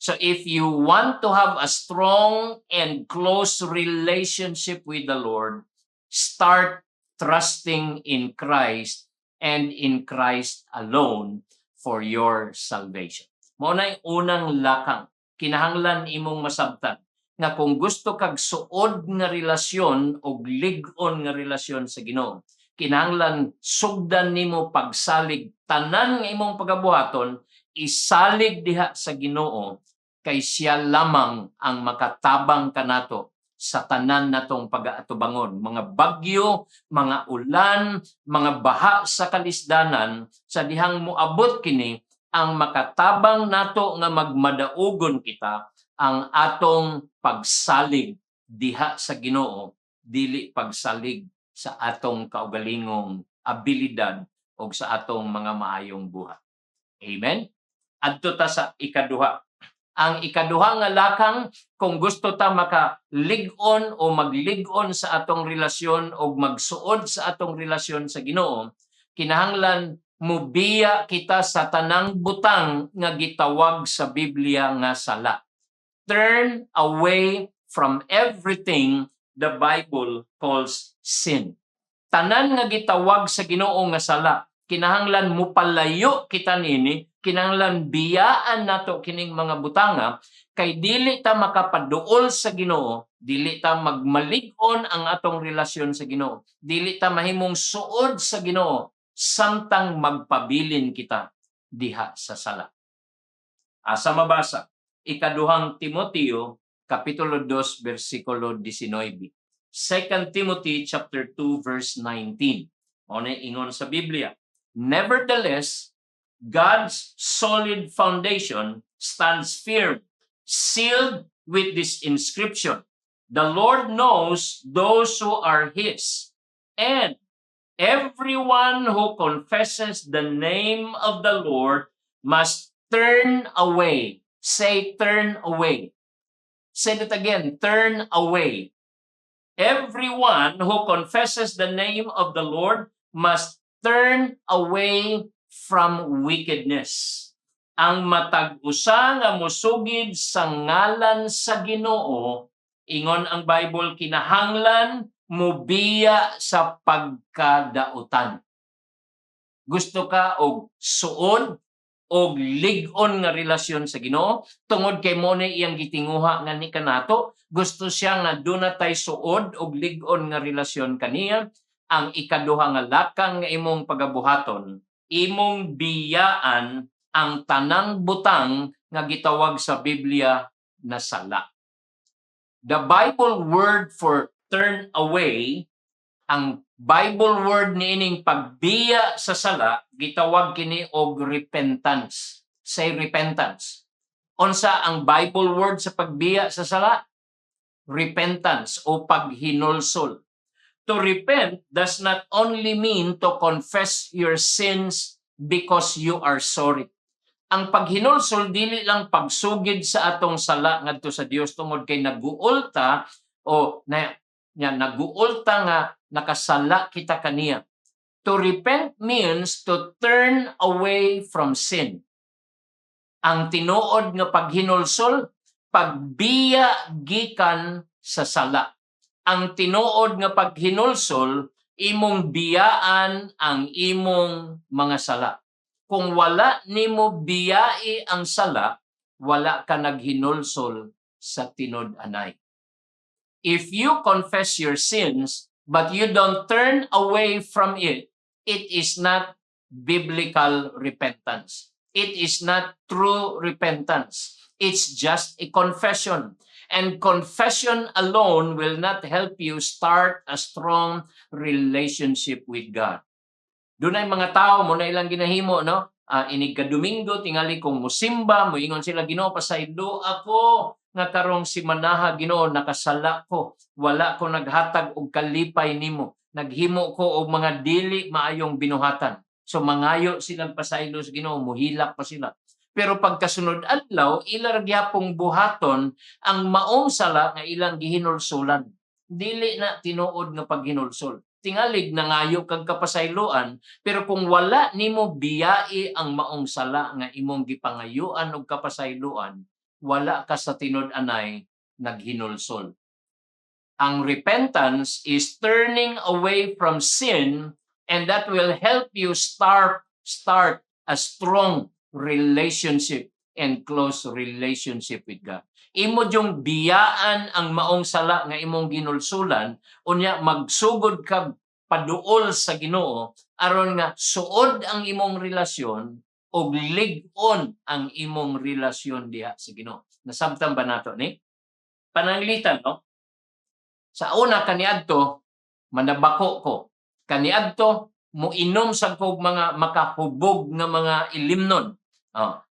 So if you want to have a strong and close relationship with the Lord, start trusting in Christ and in Christ alone for your salvation. Mao na unang lakang kinahanglan imong masabtan nga kung gusto kag suod nga relasyon o lig-on nga relasyon sa Ginoo, kinahanglan sugdan nimo pagsalig tanan nga imong pagabuhaton, isalig diha sa Ginoo kay siya lamang ang makatabang kanato sa tanan natong pag-aatubangon. Mga bagyo, mga ulan, mga baha sa kalisdanan, sa dihang moabot kini, ang makatabang nato nga magmadaugon kita ang atong pagsalig diha sa Ginoo, dili pagsalig sa atong kaugalingong abilidad o sa atong mga maayong buhat. Amen? Adto ta sa ikaduha. Ang ikaduha nga lakang, kung gusto ta makalig-on o maglig-on sa atong relasyon o magsuod sa atong relasyon sa Ginoo, kinahanglan mubiya kita sa tanang butang nga gitawag sa Biblia nga sala. Turn away from everything the Bible calls sin. Tanan nga gitawag sa Ginoo nga sala, kinahanglan mupalayo kita nini, kinahanglan biyaan nato kining mga butanga, kay dili ta makapaduol sa Ginoo, dili ta magmalig-on ang atong relasyon sa Ginoo, dili ta mahimong suod sa Ginoo, samtang magpabilin kita diha sa sala. Asa mabasa? Ikaduhang Timoteo, Kapitulo 2, versikulo 19. 2 Timothy chapter 2, verse 19. O na ingon sa Biblia, nevertheless, God's solid foundation stands firm, sealed with this inscription, the Lord knows those who are His, and everyone who confesses the name of the Lord must turn away. Say, turn away. Say it again, turn away. Everyone who confesses the name of the Lord must turn away from wickedness. Ang matag-usa nga mosugid sa ngalan sa Ginoo, ingon ang Bible, kinahanglan mubiya sa pagkadautan. Gusto ka og suod og lig-on nga relasyon sa Ginoo, tungod kay mo na iyang gitinguha nga ni kanato, gusto siya nga dunay suod og lig-on nga relasyon kaniya, ang ikaduha nga lakang nga imong pagabuhaton, imong biyaan ang tanang butang nga gitawag sa Biblia na sala. The Bible word for turn away, ang Bible word niining pagbiya sa sala, gitawag kini og repentance. Say repentance. Unsa ang Bible word sa pagbiya sa sala? Repentance o paghinulsol. To repent does not only mean to confess your sins because you are sorry. Ang paghinulsol dili lang pagsugid sa atong sala ngadto sa Dios tungod kay naguulta o naguulta nga nakasala kita kaniya. To repent means to turn away from sin. Ang tinuod nga paghinulsol, pagbiya gikan sa sala. Ang tinuod nga paghinulsol, imong biyaan ang imong mga sala. Kung wala nimo biyai ang sala, wala ka naghinulsol sa tinud-anay. If you confess your sins, but you don't turn away from it, it is not biblical repentance. It is not true repentance. It's just a confession. And confession alone will not help you start a strong relationship with God. Doon ay mga tao mo na ilang ginahimo, no? Inig ka Domingo, tingali kong musimba, moingon sila, Ginoo, pasaylo ako, nga karong simanaha, Ginoo, nakasala ko. Wala ko naghatag og kalipay nimo. Naghimo ko og mga dili maayong binuhatan. So mangayo silang pasaylo sa Ginoo, muhilak pa sila. Pero pagkasunod adlaw, ilang gyapong buhaton ang maong sala nga ilang gihinulsolan. Dili na tinuod nga paghinulsol. Tingalig na ngayo kag kapasayloan, pero kung wala nimo biyai ang maong sala nga imong gipangayuan og kapasayloan, wala ka sa tinud-anay naghinulsol. Ang repentance is turning away from sin, and that will help you start a strong relationship and close relationship with God. Imo yung biyaan ang maong sala nga imong ginulsulan, unya magsugod ka paduol sa Ginoo aron nga suod ang imong relasyon ug lig-on ang imong relasyon diha sa Ginoo. Nasabtan ba nato ni? Pananglitan, no? Sa una kaniadto manabako ko. Kaniadto moinom sa kog mga makahubog nga mga ilimnon.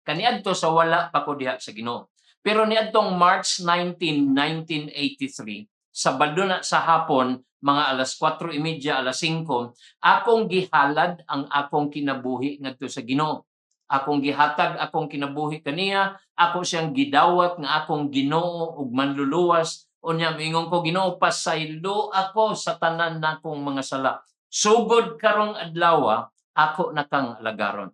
Kaniadto sa wala pa ko diha sa Ginoo. Pero niadtong March 19, 1983, Sabado na sa hapon, mga alas 4:30, alas 5, akong gihalad ang akong kinabuhi ngadto sa Ginoo. Akong gihatag akong kinabuhi kaniya, ako siyang gidawat nga akong Ginoo ug manluluwas. Unya mingon ko, Ginoo, pasaylo ako sa tanan nakong mga sala. Sugod karong adlaw, ako na kang alagaron.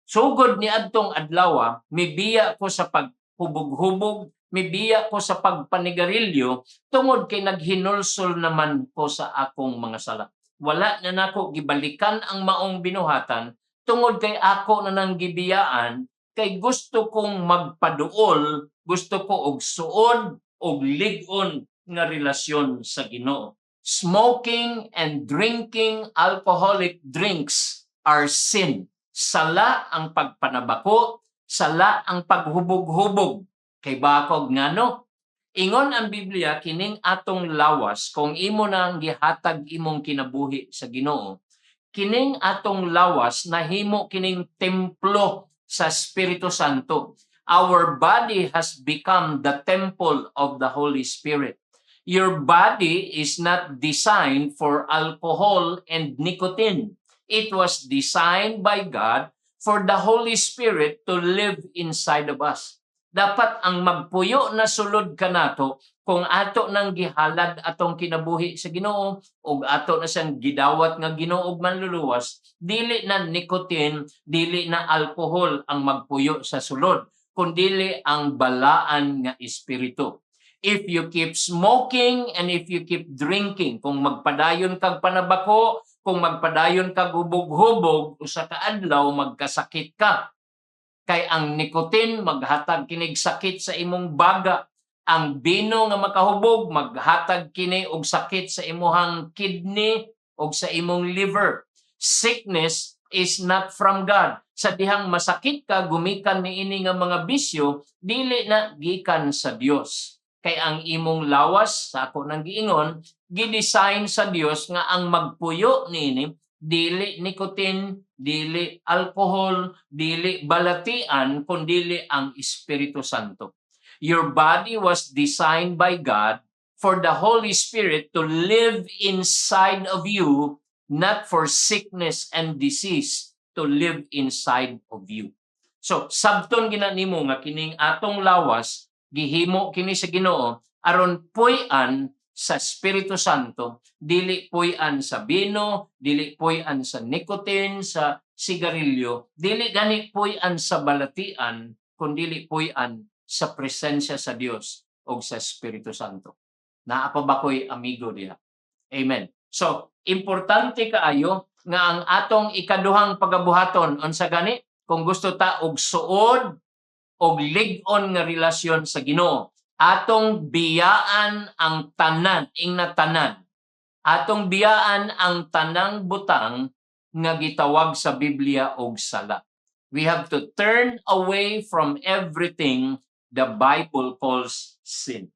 Sugod ni adtong adlaw, mibiya ko sa paghubog-hubog, mibiya ko sa pagpanigarilyo, tungod kay naghinulsol naman ko sa akong mga sala. Wala na nako gibalikan ang maong binuhatan, tungod kay ako na nang gibiyaan, kay gusto kong magpaduol, gusto ko og suod, og lig-on nga relasyon sa Ginoo. Smoking and drinking alcoholic drinks are sin. Sala ang pagpanabako, sala ang paghubog-hubog. Kay bakog ngano? Ingon ang Biblia kining atong lawas kung imo nang gihatag imong kinabuhi sa Ginoo. Kining atong lawas nahimo kining templo sa Espiritu Santo. Our body has become the temple of the Holy Spirit. Your body is not designed for alcohol and nicotine. It was designed by God for the Holy Spirit to live inside of us. Dapat ang magpuyo na sulod kanato kung ato nang gihalad atong kinabuhi sa Ginoo ug ato na siyang gidawat nga Ginoo ug manluluwas, dili na nicotine, dili na alcohol ang magpuyo sa sulod, kundi ang balaan nga espiritu. If you keep smoking and if you keep drinking, kung magpadayon kag panabako, kung magpadayon kag hubog-hubog, usa ka adlaw magkasakit ka. Kay ang nicotine maghatag kinig sakit sa imong baga. Ang bino nga makahubog maghatag kini og sakit sa imuhang kidney o sa imong liver. Sickness is not from God. Sa dihang masakit ka, gumikan niini nga mga bisyo, dili na gikan sa Dios. Kay ang imong lawas, sa ako nang giingon, gidesign sa Dios nga ang magpuyo niini dili nicotine, dili alcohol, dili balatian, kundili ang Espiritu Santo. Your body was designed by God for the Holy Spirit to live inside of you, not for sickness and disease to live inside of you. So, sabton ginanimo nga kining atong lawas, gihimo kini sa Ginoo aron puy-an sa Espiritu Santo, dili puy-an sa bino, dili puy-an sa nicotine, sa sigarilyo, dili gani puy-an sa balatian, kundi puy-an sa presensya sa Dios o sa Espiritu Santo. Naa pa ba ko'y amigo diha? Amen. So, importante kaayo nga ang atong ikaduhang pagabuhaton unsa gani kung gusto ta og suod og lig-on nga relasyon sa Ginoo. Atong biyaan ang tanan, ingna tanan. Atong biyaan ang tanang butang nga gitawag sa Biblia og sala. We have to turn away from everything the Bible calls sin.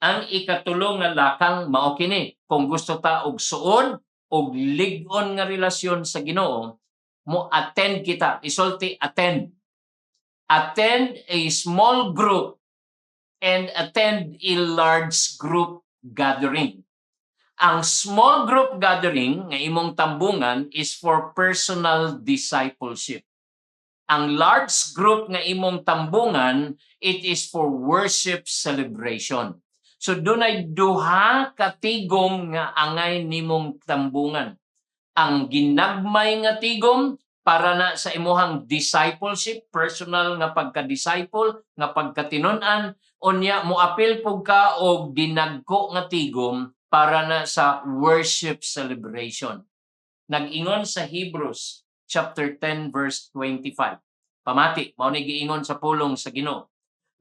Ang ikatulong nga lakang mao kini, kung gusto ta og suod og lig-on nga relasyon sa Ginoo, mo attend kita, isulti attend. Attend a small group and attend a large group gathering. Ang small group gathering nga imong tambungan is for personal discipleship. Ang large group nga imong tambungan, it is for worship celebration. So dunay duha ka tigom nga angay nimong tambungan. Ang ginagmay nga tigom para na sa imuhang discipleship, personal nga pagka-disciple, nga pagkatinon-an, unya moapil pug ka og dinagko nga tigom para na sa worship celebration. Nag-ingon sa Hebrews chapter 10 verse 25. Pamati, mao ni giingon sa pulong sa Ginoo.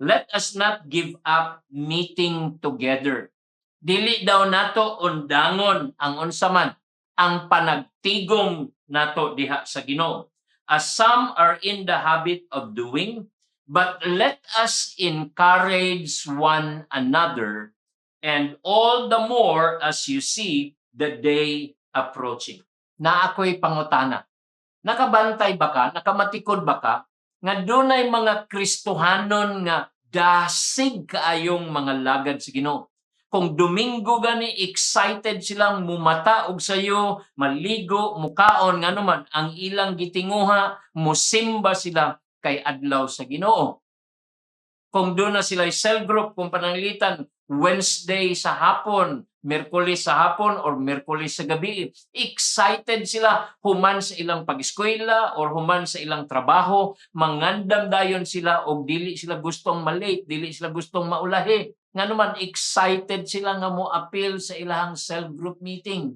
Let us not give up meeting together. Dili daw nato undangon ang unsa man ang panagtigom nato diha sa Ginoo. As some are in the habit of doing, but let us encourage one another, and all the more as you see the day approaching. Na ako'y pangutana. Nakabantay ba ka? Nakamatikod ba ka? Nga dunay mga Kristohanon nga dasig kaayong mga lagad sa Ginoo. Kung Domingo gani, excited silang mumata og sayo, maligo, mukaon, nga naman, ang ilang gitinguha, musimba sila kay adlaw sa Ginoo. Kung doon na sila cell group, kung pananglitan, Wednesday sa hapon, Miyerkules sa hapon, or Miyerkules sa gabi, excited sila human sa ilang pag-eskwela or human sa ilang trabaho, mangandam dayon sila o dili sila gustong malate, dili sila gustong maulahi. Nga naman, excited sila nga mo appeal sa ilang cell group meeting.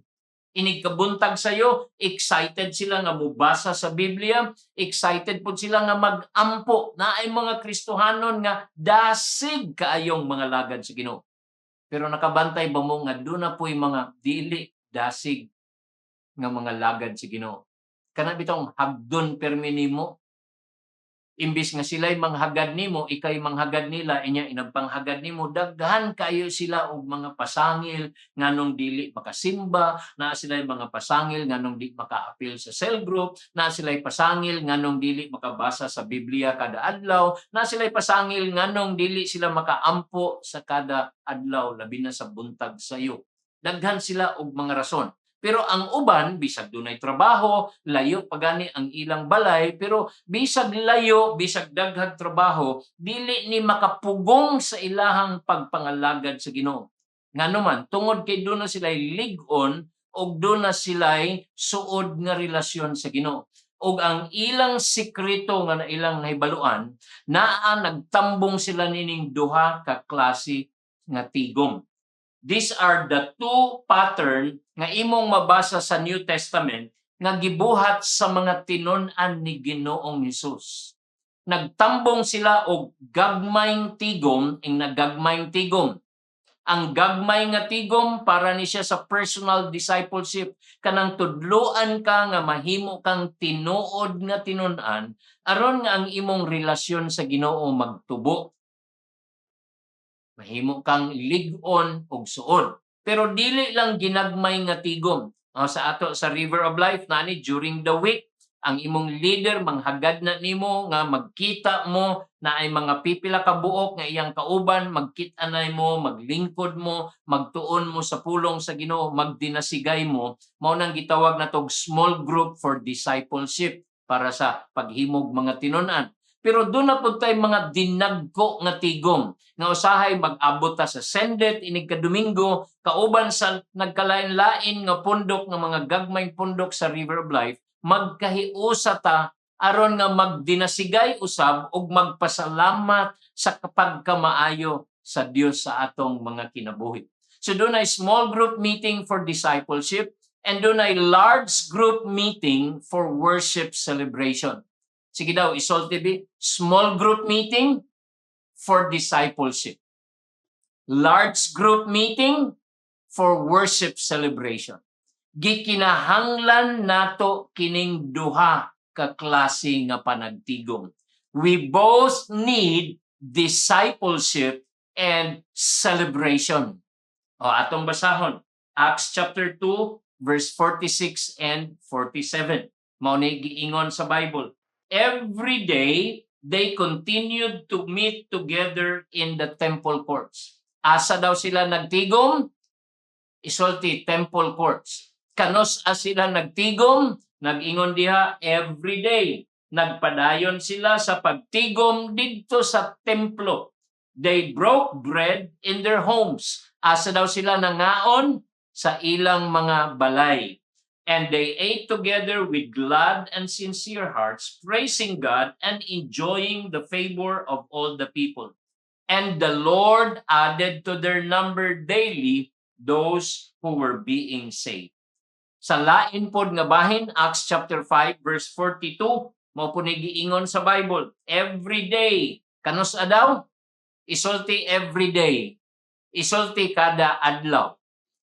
Inigkabuntag sa'yo, excited sila nga mubasa sa Biblia, excited po sila nga mag-ampo na ay mga Kristohanon nga dasig kaayong mga lagad sa Ginoo. Pero nakabantay ba mo nga doon na po'y mga dili dasig nga mga lagad sa Ginoo? Kana bitong hagdon permi nimo. Imbis nga sila'y manghagad nimo, ikay manghagad nila, inya inagpanghagad nimo, daghan kayo sila og mga pasangil nganong dili makasimba, na sila'y mga pasangil nganong di maka-appeal sa cell group, na sila'y pasangil nganong dili makabasa sa Biblia kada adlaw, na sila'y pasangil nganong dili sila makaampo sa kada adlaw, labi na sa buntag sayo. Daghan sila og mga rason. Pero ang uban, bisag dunay trabaho, layo pagani ang ilang balay, pero bisag layo, bisag daghang trabaho, dili ni makapugong sa ilahang pagpangalagad sa Ginoo. Ngano man, tungod kay doon na sila'y lig-on, o doon na sila'y suod nga relasyon sa Ginoo. O ang ilang sikreto nga na ilang nahibaluan, naa nagtambong sila nining duha ka klase nga tigom. These are the two pattern nga imong mabasa sa New Testament nga gibuhat sa mga tinun-an ni Ginoong Hesus. Nagtambong sila og gagmayng tigom, ing nagagmayng tigom. Ang gagmay nga tigom para ni siya sa personal discipleship, kanang tudloan ka nga mahimo kang tinuod nga tinun-an aron nga ang imong relasyon sa Ginoo magtubo. Mahimo kang lig-on og suod. Pero dili lang ginagmay nga tigom. Sa ato sa River of Life nani during the week, ang imong leader manghagad na nimo nga magkita mo na ay mga pipila ka buok nga iyang kauban, magkita na mo, maglingkod mo, magtuon mo sa pulong sa Ginoo, magdinasigay mo. Mao nang gitawag natog small group for discipleship para sa paghimog mga tinun-an. Pero doon na po tayo mga dinagko nga tigom. Nga usahay mag-abot ta sa Sendet inig ka Domingo, kauban sa nagkalain-lain nga pundok nga mga gagmayng pundok sa River of Life, magkahiusa ta aron nga magdinasigay usab ug magpasalamat sa pagkamaayo sa Dios sa atong mga kinabuhi. So doon ay small group meeting for discipleship and doon ay large group meeting for worship celebration. Sige daw, isulti bi, small group meeting for discipleship. Large group meeting for worship celebration. Gikinahanglan nato kining duha ka klase nga panagtigom. We both need discipleship and celebration. Atong basahon, Acts chapter 2 verse 46 and 47. Mao ni giingon sa Bible. Every day they continued to meet together in the temple courts. Asa daw sila nagtigom? Isulti temple courts. Kanos sila nagtigom? Nag-ingon diha every day. Nagpadayon sila sa pagtigom didto sa templo. They broke bread in their homes. Asa daw sila nangaon? Sa ilang mga balay. And they ate together with glad and sincere hearts, praising God and enjoying the favor of all the people. And the Lord added to their number daily those who were being saved. Sa lain pod nga bahin, Acts chapter 5 verse 42, mao po ni giingon sa Bible, every day, kanos daw? Isulti every day. Isulti kada adlaw.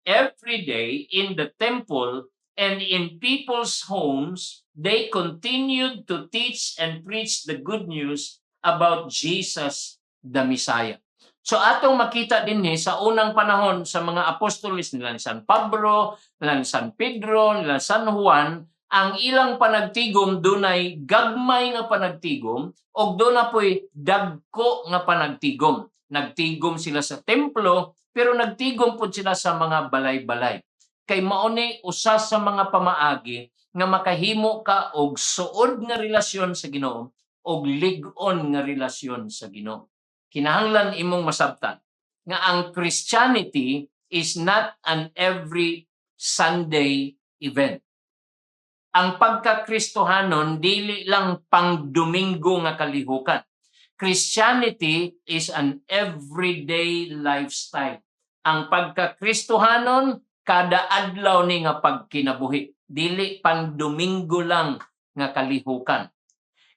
Every day in the temple and in people's homes, they continued to teach and preach the good news about Jesus the Messiah. So atong makita din sa unang panahon sa mga apostolis nila ni San Pablo, nila ni San Pedro, nila San Juan, ang ilang panagtigom dunay gagmay nga panagtigom o doon na po'y dagko nga panagtigom. Nagtigom sila sa templo pero nagtigom po sila sa mga balay-balay. Kay mauni usa sa mga pamaagi nga makahimo ka og suod nga relasyon sa Ginoo og lig-on nga relasyon sa Ginoo. Kinahanglan imong masabtan nga ang Christianity is not an every Sunday event. Ang pagka-Kristohanon dili lang pang Domingo nga kalihukan. Christianity is an everyday lifestyle. Ang pagka-Kristohanon kada adlaw ni nga pagkinabuhi. Dili pang Domingo lang nga kalihukan.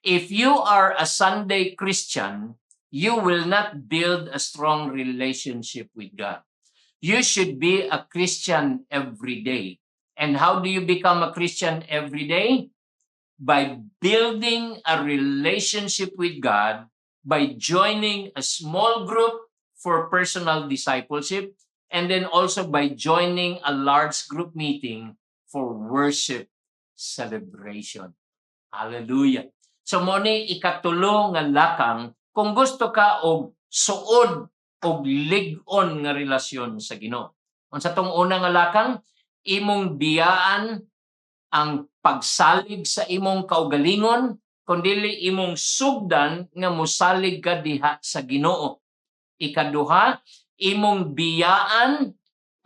If you are a Sunday Christian, you will not build a strong relationship with God. You should be a Christian every day. And how do you become a Christian every day? By building a relationship with God, by joining a small group for personal discipleship, and then also by joining a large group meeting for worship celebration. Hallelujah. So mo ni ikatulo nga lakang kung gusto ka og suod og lig-on nga relasyon sa Ginoo. Unsa tong una nga lakang, imong biyaan ang pagsalig sa imong kaugalingon, kundi imong sugdan nga mosalig ka diha sa Ginoo. Ikaduha, imong biyaan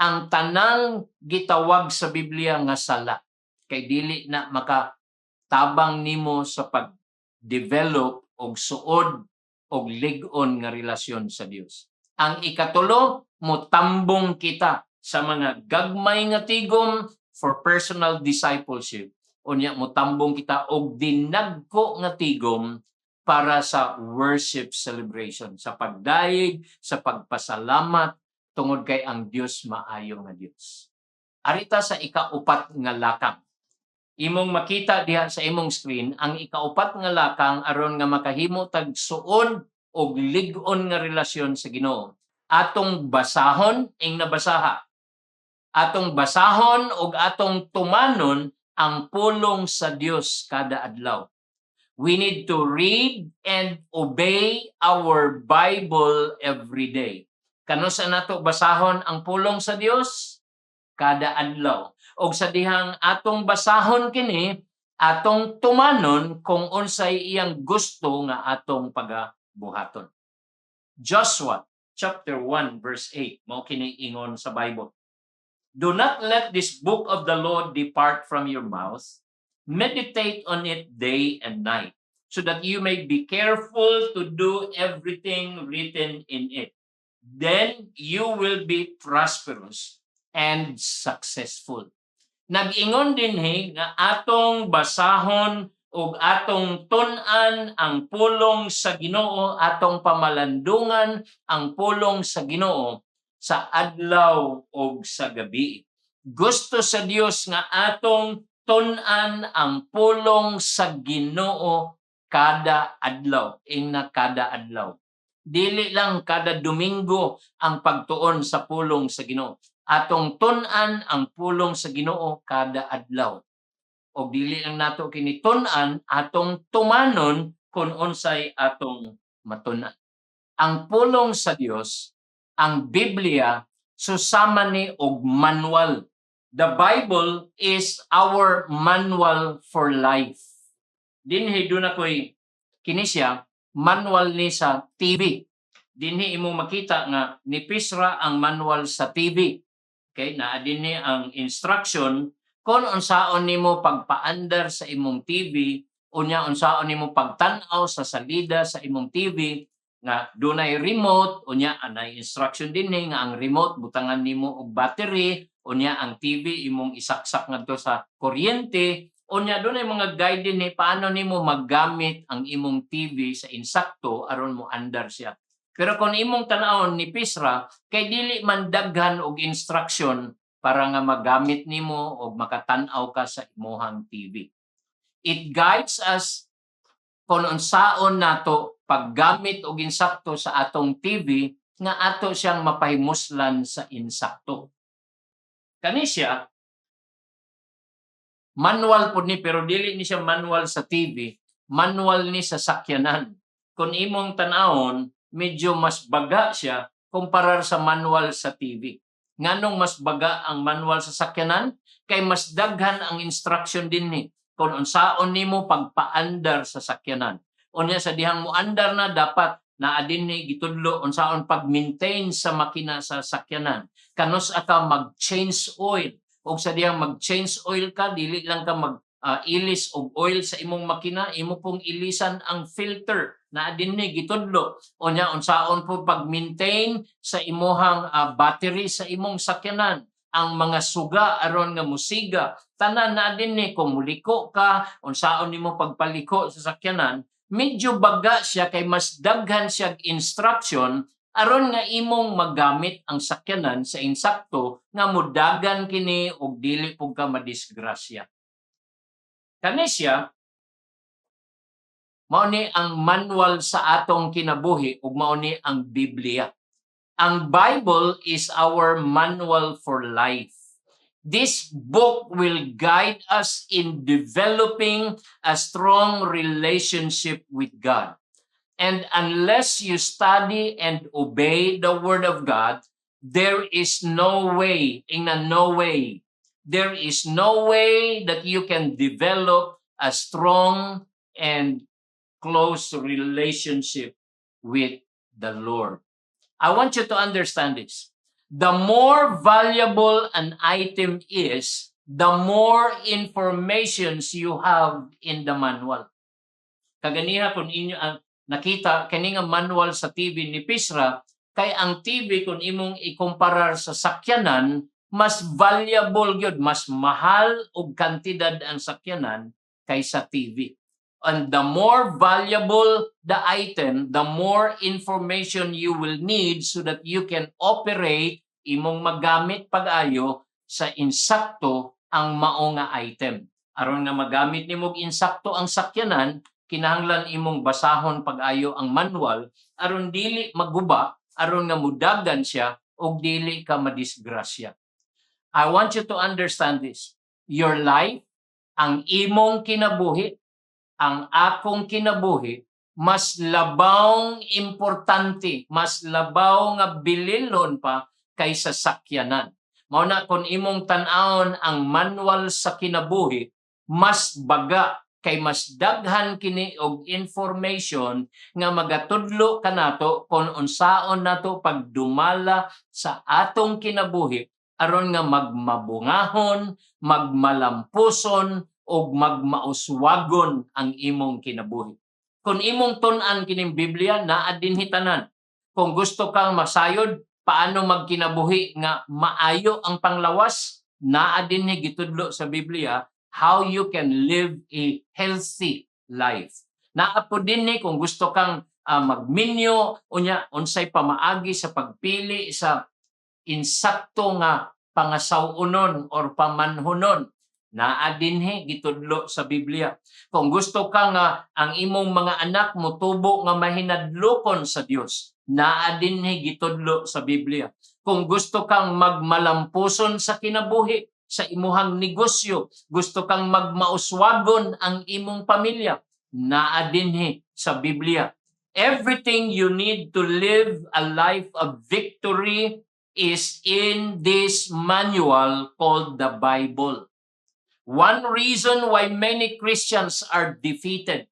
ang tanang gitawag sa Biblia nga sala. Kay dili na makatabang nimo sa pag-develop og suod og lig-on nga relasyon sa Dios. Ang ikatulo, motambong kita sa mga gagmay nga tigom for personal discipleship. Unya motambong kita og dinagko nga tigom para sa worship celebration, sa pagdayeg, sa pagpasalamat tungod kay ang Dios maayo nga Dios. Arita sa ikaupat nga lakang. Imong makita diha sa imong screen ang ikaupat nga lakang aron nga makahimo tag suod og lig-on nga relasyon sa Ginoo. Atong basahon ing nabasaha. Atong basahon og atong tumanon ang pulong sa Dios kada adlaw. We need to read and obey our Bible every day. Kano sa nato basahon ang pulong sa Dios? Kada adlaw. Og sa dihang atong basahon kini, atong tumanon kung unsay iyang gusto nga atong pagabuhaton. Joshua chapter 1 verse 8 mao kini ingon sa Bible. Do not let this book of the law depart from your mouth. Meditate on it day and night, so that you may be careful to do everything written in it. Then you will be prosperous and successful. Nag-ingon dinhi nga atong basahon ug atong tun-an ang pulong sa Ginoo, atong pamalandungan ang pulong sa Ginoo sa adlaw ug sa gabi. Gusto sa Dios nga atong tun-an ang pulong sa Ginoo kada adlaw, ina kada adlaw. Dili lang kada Domingo ang pagtuon sa pulong sa Ginoo. Atong tun-an ang pulong sa Ginoo kada adlaw. O dili lang nato kini tun-an, atong tumanon kung unsay atong matun-an. Ang pulong sa Dios, ang Biblia, susama ni og manual. The Bible is our manual for life. Dinhi doon ako'y kini siya, manual ni sa TV. Dinhi imo makita nga nipis ra ang manual sa TV. Okay, naa dinhi ang instruction kung unsaon nimo pagpaandar sa imong TV, unya unsaon nimo pagtan-aw sa salida sa imong TV nga dunay remote, unya anay instruction dinhi nga ang remote butangan nimo og battery, unya ang TV imong isaksak ngadto sa kuryente, unya dunay mga guide dinhi paano nimo maggamit ang imong TV sa insakto aron mo andar siya. Pero kung imong tan-awon ni Pisra, kay dili man daghan og instruction para nga magamit nimo og makatan-aw ka sa imong TV. It guides us kung unsaon nato paggamit og insakto sa atong TV nga ato siyang mapahimuslan sa insakto. Kani siya manual po ni, pero dili ni siya manual sa TV, manual ni sa sakyanan. Kung imong tan-awon, medyo mas baga siya kumpara sa manual sa TV. Nganong mas baga ang manual sa sakyanan? Kay mas daghan ang instruction din ni kung unsaon nimo pagpaandar sa sakyanan. Unya sa dihang mo andar na dapat naa dinhi gitudlo unsaon pag-maintain sa makina sa sakyanan. Kanos aka mag-change oil. Og sa dihang mag-change oil ka, dili lang ka ilis og oil sa imong makina, imo pong ilisan ang filter na dinhi gitudlo. Unya unsaon po pag-maintain sa imong battery sa imong sakyanan, ang mga suga aron nga musiga, tanan na dinhi kung muliko ka, unsaon nimo pagpaliko sa sakyanan. Medyo baga siya kay mas daghan siya instruction aron nga imong magamit ang sakyanan sa insakto nga mudagan kini og dili pug ka madisgrasya. Kani siya mao ni ang manual sa atong kinabuhi ug mao ni ang Biblia. Ang Bible is our manual for life. This book will guide us in developing a strong relationship with God. And unless you study and obey the Word of God, there is no way, there is no way that you can develop a strong and close relationship with the Lord. I want you to understand this. The more valuable an item is, the more informations you have in the manual. Kaganiha kung inyo nakita kani nga manual sa TV ni Pisra, kay ang TV kung imong ikumparar sa sakyanan, mas valuable gyud, mas mahal og kantidad ang sakyanan kaysa TV. And the more valuable the item, the more information you will need so that you can operate imong magamit pag-ayo sa insakto ang mao nga item. Aron nga magamit nimo insakto ang sakyanan, kinahanglan imong basahon pag-ayo ang manual aron dili maguba, aron nga mudagan siya og dili ka madisgrasya. I want you to understand this. Your life, ang imong kinabuhi, ang akong kinabuhi, mas labawng importante, mas labaw nga bililon pa kaysa sakyanan. Mao na kung imong tan-awon ang manual sa kinabuhi, mas baga kay mas daghan kini og information nga magatudlo kanato kung unsaon nato pagdumala sa atong kinabuhi aron nga magmabungahon, magmalampuson og magmauswagon ang imong kinabuhi. Kung imong tun-an kining Biblia, naa dinhi tanan. Kung gusto kang masayod, paano magkinabuhi nga maayo ang panglawas, naa dinhi gitudlo sa Biblia how you can live a healthy life. Naa po dinhi kung gusto kang magminyo, unsay pamaagi sa pagpili sa insakto nga pangasawunon or pamanhunon. Naa dinhi gitudlo sa Biblia. Kung gusto ka nga ang imong mga anak motubo nga mahinadlokon sa Dios, naa dinhi gitudlo sa Biblia. Kung gusto kang magmalampuson sa kinabuhi, sa imuhang negosyo, gusto kang magmauswagon ang imong pamilya, naa dinhi sa Biblia. Everything you need to live a life of victory is in this manual called the Bible. One reason why many Christians are defeated.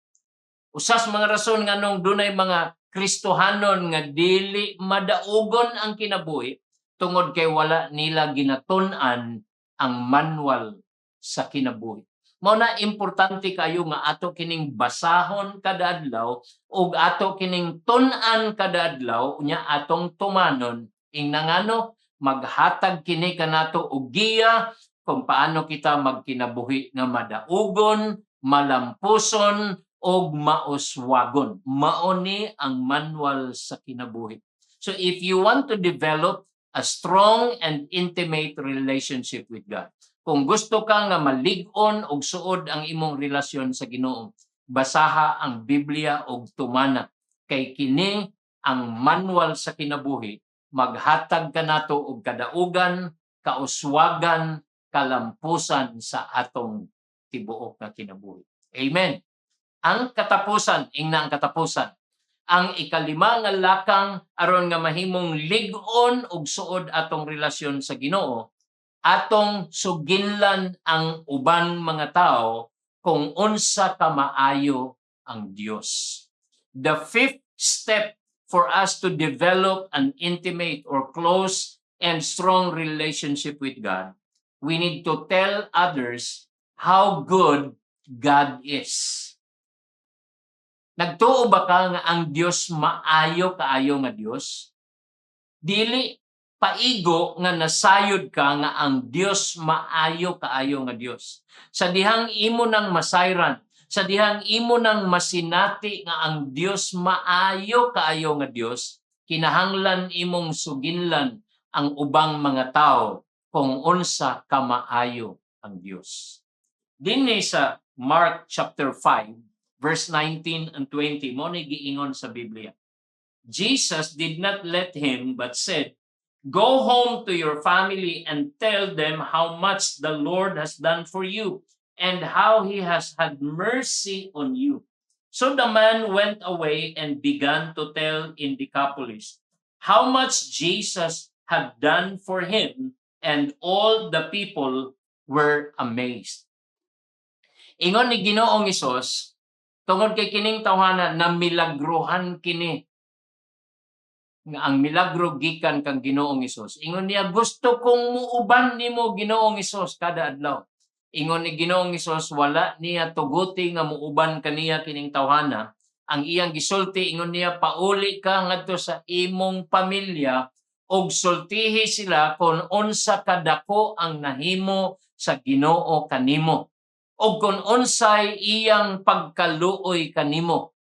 Usas mga rason nga nung dunay mga Kristohanon nga dili madaugon ang kinabuhi tungod kay wala nila ginatun-an ang manual sa kinabuhi. Mao na importante kayo nga ato kining basahon kada adlaw ug ato kining tun-an kada adlaw unya atong tumanon ingngano maghatag kini kanato og giya kung paano kita magkinabuhi nga madaugon, malampuson, o mauswagon. Mao ni ang manual sa kinabuhi. So if you want to develop a strong and intimate relationship with God, kung gusto ka nga malig-on og suod ang imong relasyon sa Ginoo, basaha ang Biblia og tumana. Kay kini ang manual sa kinabuhi, maghatag kanato og kadaugan, kauswagan, kalampusan sa atong tibuok nga kinabuhi. Amen. Ang katapusan, ingna ang katapusan, ang ikalima nga lakang aron nga mahimong lig-on og suod atong relasyon sa Ginoo, atong suginlan ang ubang mga tao kung unsa ka maayo ang Dios. The fifth step for us to develop an intimate or close and strong relationship with God, we need to tell others how good God is. Nagtuo ba ka nga ang Dios maayo kaayo nga Dios? Dili paigo nga nasayod ka nga ang Dios maayo kaayo nga Dios. Sa dihang imo nang masayran, sa dihang imo nang masinati nga ang Dios maayo kaayo nga Dios, kinahanglan imong suginlan ang ubang mga tao kung unsa ka maayo ang Dios. Dinhi sa Mark chapter 5 verse 19 and 20 mo ni giingon sa Biblia. Jesus did not let him but said, "Go home to your family and tell them how much the Lord has done for you and how he has had mercy on you." So the man went away and began to tell in Decapolis how much Jesus had done for him, and all the people were amazed. Ingon ni Ginoong Hesus, tungod kay kining tawhana na milagrohan kini. Nga ang milagro gikan kang Ginoong Hesus. Ingon niya, gusto kong muuban nimo Ginoong Hesus kada adlaw. Ingon ni Ginoong Hesus, wala niya tuguti nga muuban kaniya kining tawhana. Ang iyang gisulti, ingon niya, pauli ka ngadto sa imong pamilya og sultihi sila kung unsa kadako ang nahimo sa Ginoo kanimo. O kung unsay iyang pagkaluoy kanimo.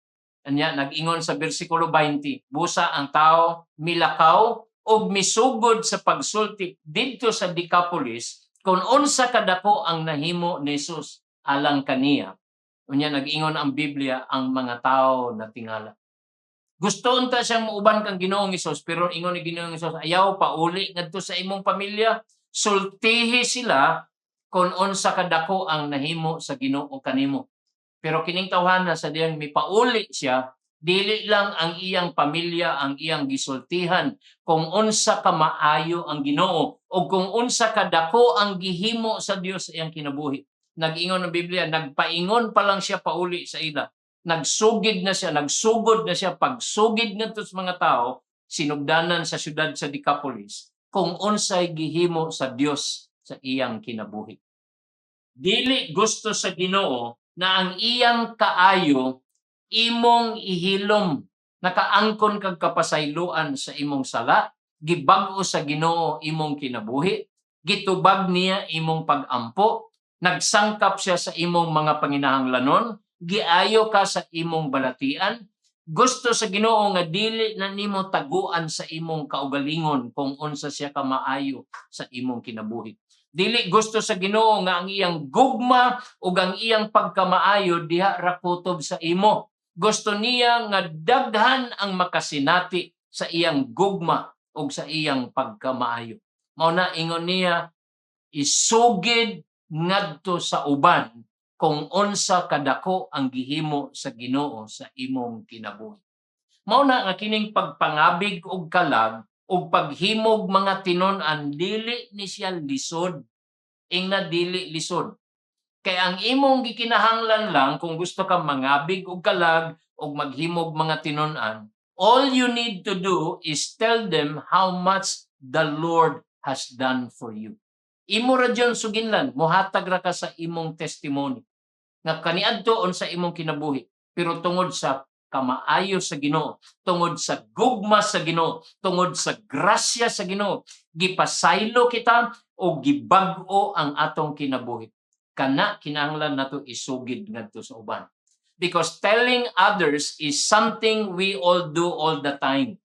Anya nag-ingon sa bersikulo 20, busa ang tao milakaw og misugod sa pagsulti didto sa Decapolis kung unsa kadako ang nahimo ni Jesus alang kaniya. Unya nag-ingon ang Biblia ang mga tao na tingala. Gusto unta siyang muuban kang Ginoong Hesus, pero ingon ni Ginoong Hesus, ayaw pauli ngadto sa imong pamilya, sultihi sila kung unsa kadako ang nahimo sa Ginoo kanimo. Pero kining tawhana sa diyang mipauli siya, dili lang ang iyang pamilya ang iyang gisultihan kung unsa ka maayo ang Ginoo o kung unsa kadako ang gihimo sa Dios sa iyang kinabuhi. Nag-ingon ng Biblia, nagpaingon pa lang siya pauli sa ila. Nagsugid na siya, nagsugod na siya, pagsugid ngadto sa mga tao, sinugdanan sa syudad sa Decapolis, kung unsay gihimo sa Dios sa iyang kinabuhi. Dili gusto sa Ginoo na ang iyang kaayo imong ihilom, nakaangkon kag kapasayloan sa imong sala, gibag-o sa Ginoo imong kinabuhi, gitubag niya imong pag-ampo, nagsangkap siya sa imong mga panginahanglanon, giayo ka sa imong balatian. Gusto sa Ginoo nga dili na nimo taguan sa imong kaugalingon kung unsa siya ka maayo sa imong kinabuhi. Dili gusto sa Ginoo nga ang iyang gugma ug ang iyang pagkamaayo diha ra kutob sa imo. Gusto niya nga daghan ang makasinati sa iyang gugma ug sa iyang pagkamaayo. Mao na ingon niya, isugid ngadto sa uban kung unsa kadako ang gihimo sa Ginoo sa imong kinabuhi. Mao na nga kining pagpangabig og kalag ug paghimog mga tinon-an dili ni siya lisod. Ingna dili lisod. Kay ang imong gikinahanglan lang kung gusto ka mangabig og kalag ug maghimog mga tinon-an, all you need to do is tell them how much the Lord has done for you. Imo ra dyon suginlan, mohatag ra ka sa imong testimony nga kaniadto sa imong kinabuhi, pero tungod sa kamaayo sa Ginoo, tungod sa gugma sa Ginoo, tungod sa grasya sa Ginoo, gipasaylo kita o gibag-o ang atong kinabuhi. Kana kinahanglan nato isugid ngadto sa uban. Because telling others is something we all do all the time.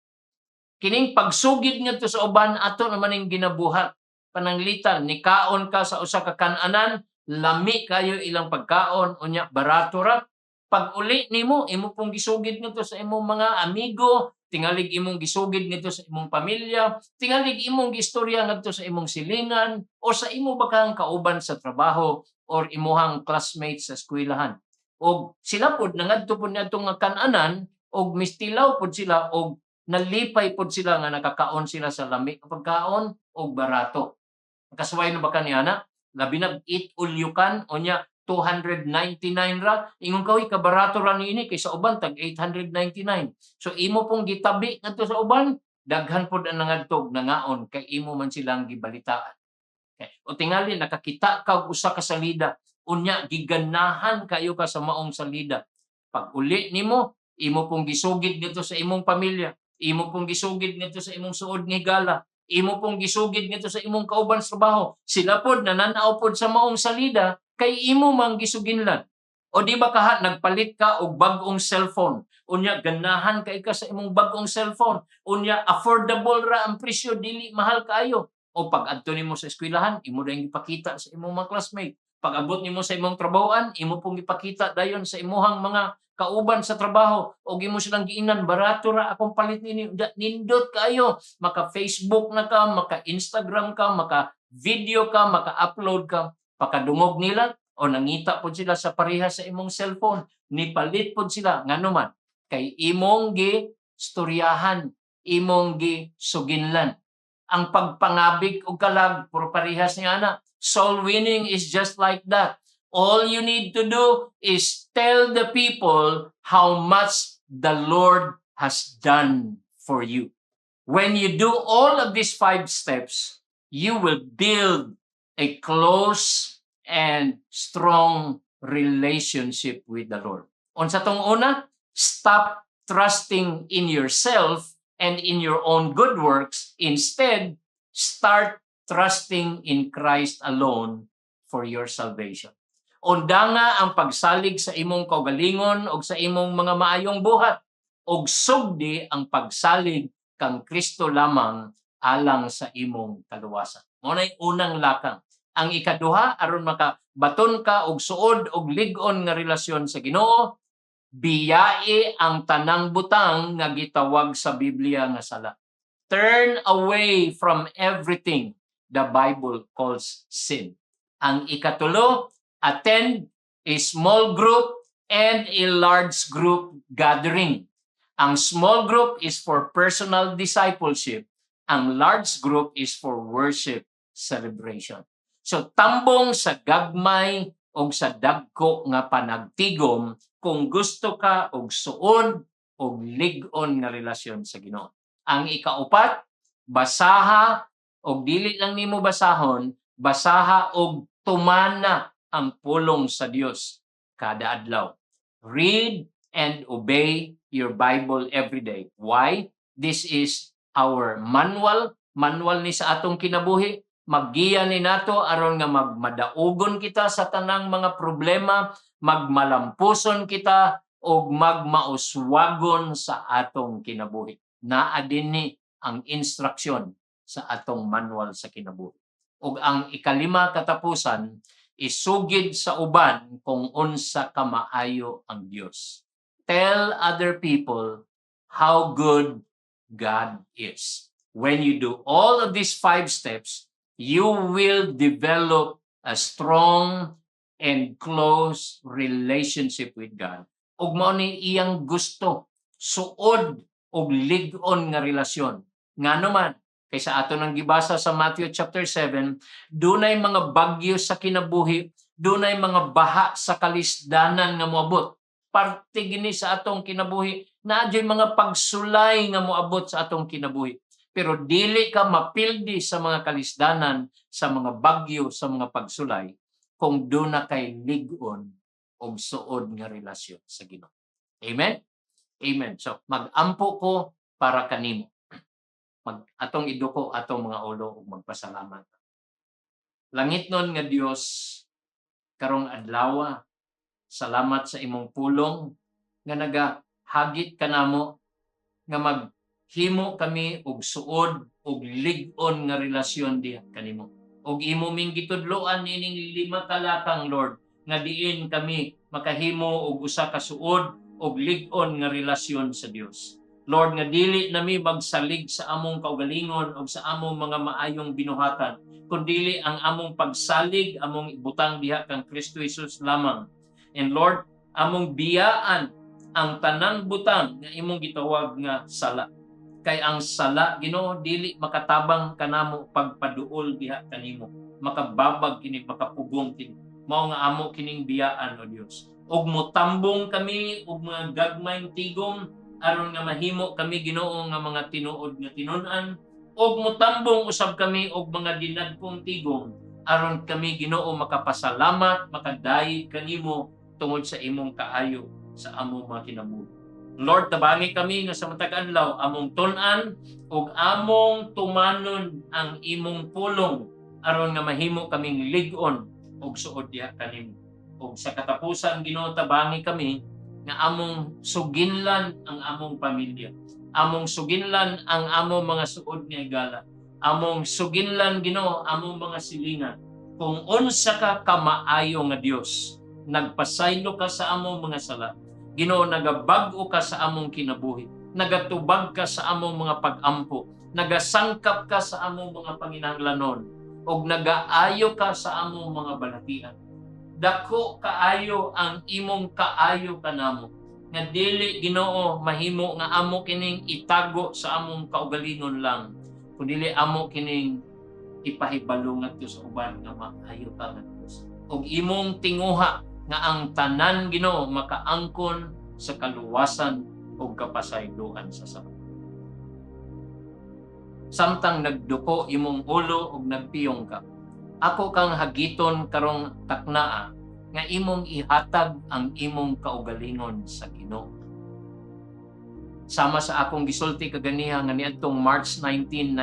Kining pagsugid ngadto sa uban ato naman ning ginabuhat. Pananglitan, nikaon ka sa usa ka kan-anan, lami kayo ilang pagkaon, unya barato ra. Pag uli nimo, imo pong gisugid ngadto sa imong mga amigo, tingalig imong gisugid ngadto sa imong pamilya, tingalig imong gistorya ngadto sa imong silingan, o sa imo bakang kauban sa trabaho, or imuhang classmates sa eskwelahan. O sila pod nangadto pod niadtong nga kan-anan, og mistilaw pod sila, og nalipay pod sila nga nakakaon sila sa lami nga pagkaon og barato. Kasway na ba kaniyana? Labi na eat ulyukan o niya 299 ra. Ingon ka, kabarato ra niini kaysa uban tag 899. So imo pong gitabi ngadto sa uban, daghan pod ang nangadtog nangaon kay imo man silang gibalitaan. Okay. O tingali nakakita ka og usa ka salida, unya giganahan kayo ka sa maong salida. Pag uli nimo, imo pong gisugid ngadto sa imong pamilya, imo pong gisugid ngadto sa imong suod nga higala, imo pong gisugid ngadto sa imong kauban sa trabaho, sila pod nananaw pod sa maong salida kay imo mang gisuginlan. O di ba kaha nagpalit ka og bag-ong cellphone, unya ganahan kay ka sa imong bag-ong cellphone, unya affordable ra ang presyo, dili mahal kaayo. O pag adto nimo sa eskwelahan, imo dayong ipakita sa imong mga classmate. Pag abot nimo sa imong trabahoan, imo pong ipakita dayon sa imuhang mga kauban sa trabaho, o imo silang giinan, barato ra akong palit ninyo, nindot kayo, maka-Facebook na ka, maka-Instagram ka, maka-video ka, maka-upload ka, pakadungog nila, o nangita po sila sa pareha sa imong cellphone, nipalit po sila, nga naman, kay imong gi-storyahan, imong gi-suginlan. Ang pagpangabig o kalag, puro parehas niya na, soul winning is just like that. All you need to do is tell the people how much the Lord has done for you. When you do all of these 5 steps, you will build a close and strong relationship with the Lord. Unsa tong una, stop trusting in yourself and in your own good works. Instead, start trusting in Christ alone for your salvation. Unda nga ang pagsalig sa imong kaugalingon o sa imong mga maayong buhat, og sugdi ang pagsalig kang Kristo lamang alang sa imong kaluwasan. Mao nay unang lakang. Ang ikaduha aron makabaton ka og suod og lig-on nga relasyon sa Ginoo, biyae ang tanang butang nga gitawag sa Biblia nga sala. Turn away from everything the Bible calls sin. Ang ikatulo, attend a small group and a large group gathering. Ang small group is for personal discipleship. Ang large group is for worship celebration. So tambong sa gagmay o sa dagko nga panagtigom kung gusto ka og suod og lig-on nga relasyon sa Ginoo. Ang ikaupat, basaha og dili lang nimo basahon, basaha og tumana ang pulong sa Dios kada adlaw. Read and obey your Bible every day. Why? This is our manual ni sa atong kinabuhi. Maggiya ni nato aron nga magmadaugon kita sa tanang mga problema, magmalampuson kita o magmauswagon sa atong kinabuhi. Naa dinhi ang instruksyon sa atong manual sa kinabuhi. Ug ang ikalima katapusan, isugid sa uban kung unsa ka maayo ang Dios. Tell other people how good God is. When you do all of these 5 steps, you will develop a strong and close relationship with God. Ug mao ni iyang gusto, suod og lig-on nga relasyon. Ngano man, kaysa ato nang gibasa sa Matthew chapter 7, dunay mga bagyo sa kinabuhi, dunay mga baha sa kalisdanan nga moabot. Parte gini sa atong kinabuhi, naadyoy mga pagsulay nga moabot sa atong kinabuhi. Pero dili ka mapildi sa mga kalisdanan, sa mga bagyo, sa mga pagsulay, kung doon na kay lig-on o suod nga relasyon sa Ginoo. Amen? Amen. So, mag-ampo ko para kanimo. Atong iduko atong mga ulo ug magpasalamat. Langit nun nga Dios, karong adlaw, salamat sa imong pulong nga nagahagit kanamo nga maghimo kami og suod og lig-on nga relasyon diha kanimo. Og imo ming gitudloan nining 5 ka lakang, Lord, nga diin kami makahimo og usa ka suod og lig-on nga relasyon sa Dios. Lord, nga dili nami magsalig sa among kaugalingon o sa among mga maayong binuhatan, kundi ang among pagsalig, among ibutang diha kang Kristo Jesus lamang. And Lord, among biyaan ang tanang butang nga imong gitawag nga sala. Kay ang sala, Ginoo, dili makatabang kanamo pagpaduol diha kanimo. Makababag kini, makapugong kini. Mao nga amo kining biyaan, O Dios. Og motambong kami og mga gagmayng tigom aron nga mahimo kami, Ginoo, nga mga tinuod nga tinun-an, og motambong usab kami og mga dinagkong tigom aron kami, Ginoo, makapasalamat, makadayi kanimo tungod sa imong kaayo sa among mga kinabuhi. Lord, tabangi kami nga sa matag adlaw among tun-an ug among tumanon ang imong pulong aron nga mahimo kaming lig-on og suod diha kanimo. Ug sa katapusan, Ginoo, tabangi kami nga among suginlan ang among pamilya. Among suginlan ang among mga suod nga higala. Among suginlan, Ginoo, among mga silingan. Kung unsa ka kamaayo nga Dios, nagpasaylo ka sa among mga sala. Ginoo, nagabag-o ka sa among kinabuhi. Nagatubag ka sa among mga pag-ampo. Nagasangkap ka sa among mga panginahanglanon. Og nagaayo ka sa among mga balatian. Dako kaayo ang imong kaayo kanamo. Nga dili, Ginoo, mahimo nga amo kining itago sa among kaugalingon lang. Kundi amo kining ipahibalo ngadto sa uban nga maayo ka nga Dios. Og imong tinguha nga ang tanan, Ginoo, makaangkon sa kaluwasan o kapasayloan sa sama. Samtang nagduko imong ulo og nagpiyong ka, ako kang hagiton karong taknaa nga imong ihatag ang imong kaugalingon sa Ginoo. Sama sa akong gisulti kaganiha nga niadtong March 19,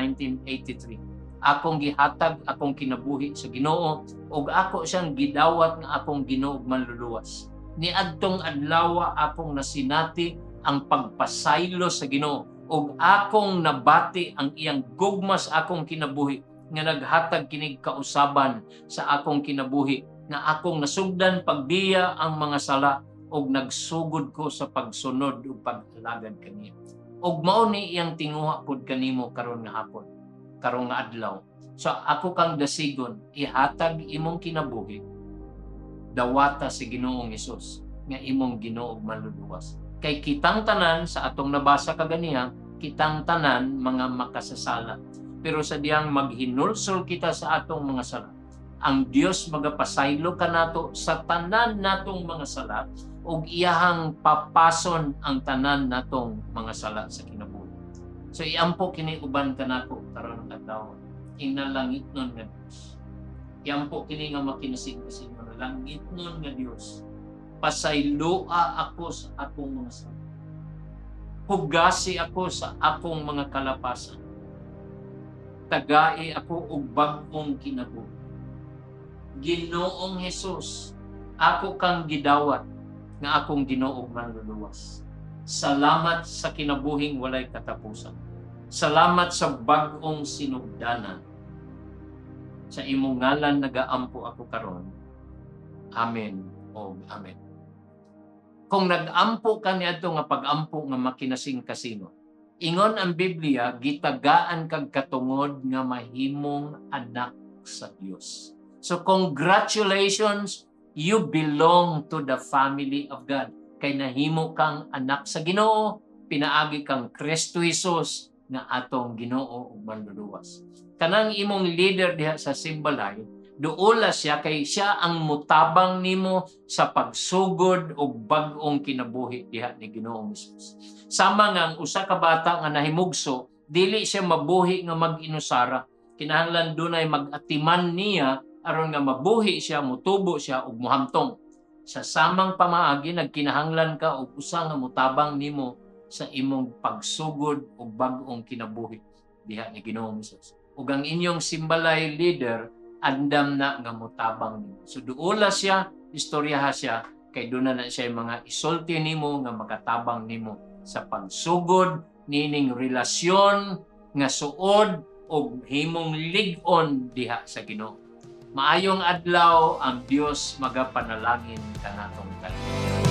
1983. Akong gihatag akong kinabuhi sa Ginoo ug ako siyang gidawat nga akong Ginoo manluluwas. Niadtong adlaw akong nasinati ang pagpasaylo sa Ginoo ug akong nabati ang iyang gugma sa akong kinabuhi nga naghatag kinig kausaban sa akong kinabuhi nga akong nasugdan pagbiya ang mga sala ug nagsugod ko sa pagsunod ug pag-alagad kaniya. Ug mao ni iyang tinguha pod kanimo karon nga hapon, karon nga adlaw. So ako kang dasigon, ihatag imong kinabuhi dawata si Ginoong Hesus nga imong Ginoo ug manluluwas. Kay kitang tanan sa atong nabasa kaganiya, kitang tanan mga makasasala. Pero sa diyang maghinulsol kita sa atong mga sala, ang Dios magapasaylo kanato sa tanan natong mga sala ug iyahang papason ang tanan natong mga sala sa kinabuhi. So iampo kini uban kanako karon nga adlaw. Inalangit nun nga Dios. Iampo kini nga makinasing-kasing nga langit nun nga Dios. Pasayloa ako sa akong mga sala. Hugasi ako sa akong mga kalapasan. Tagai ako og bag-ong kinabuhi. Ginoong Hesus, ako kang gidawat nga akong Ginoo manluluwas. Salamat sa kinabuhing walay katapusan. Salamat sa bag-ong sinugdanan. Sa imong ngalan nagaampo ako karon. Amen o amen. Kung nag-ampo ka niadto nga pag-ampo nga makinasing-kasino, ingon ang Biblia, gitagaan kag katungod nga mahimong anak sa Dios. So congratulations, you belong to the family of God. Kay nahimo kang anak sa Ginoo, pinaagi kang Kristo Jesus nga atong Ginoo ug manluluwas. Kanang imong leader diha sa Simbalay, duola siya kay siya ang mutabang nimo sa pagsugod og bag-ong kinabuhi diha ni Ginoong Hesus. Sama nga ang usa ka bata nga nahimugso, dili siya mabuhi nga mag-inusara. Kinahanglan dunay mag-atiman niya aron nga mabuhi siya, mutubo siya ug muhamtong. Sa samang pamaagi nagkinahanglan ka og usa nga mutabang nimo sa imong pagsugod og bag-ong kinabuhi diha ni Ginoong Hesus. Ug ang inyong Simbalay leader andam na nga mutabang nimo. So duola siya, istoryaha siya kay doon na siya mga isulti nimo nga makatabang nimo sa pagsugod nining relasyon nga suod og himong lig-on diha sa Ginoo. Maayong adlaw, ang Dios magapanalangin kanatong tanan.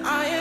I am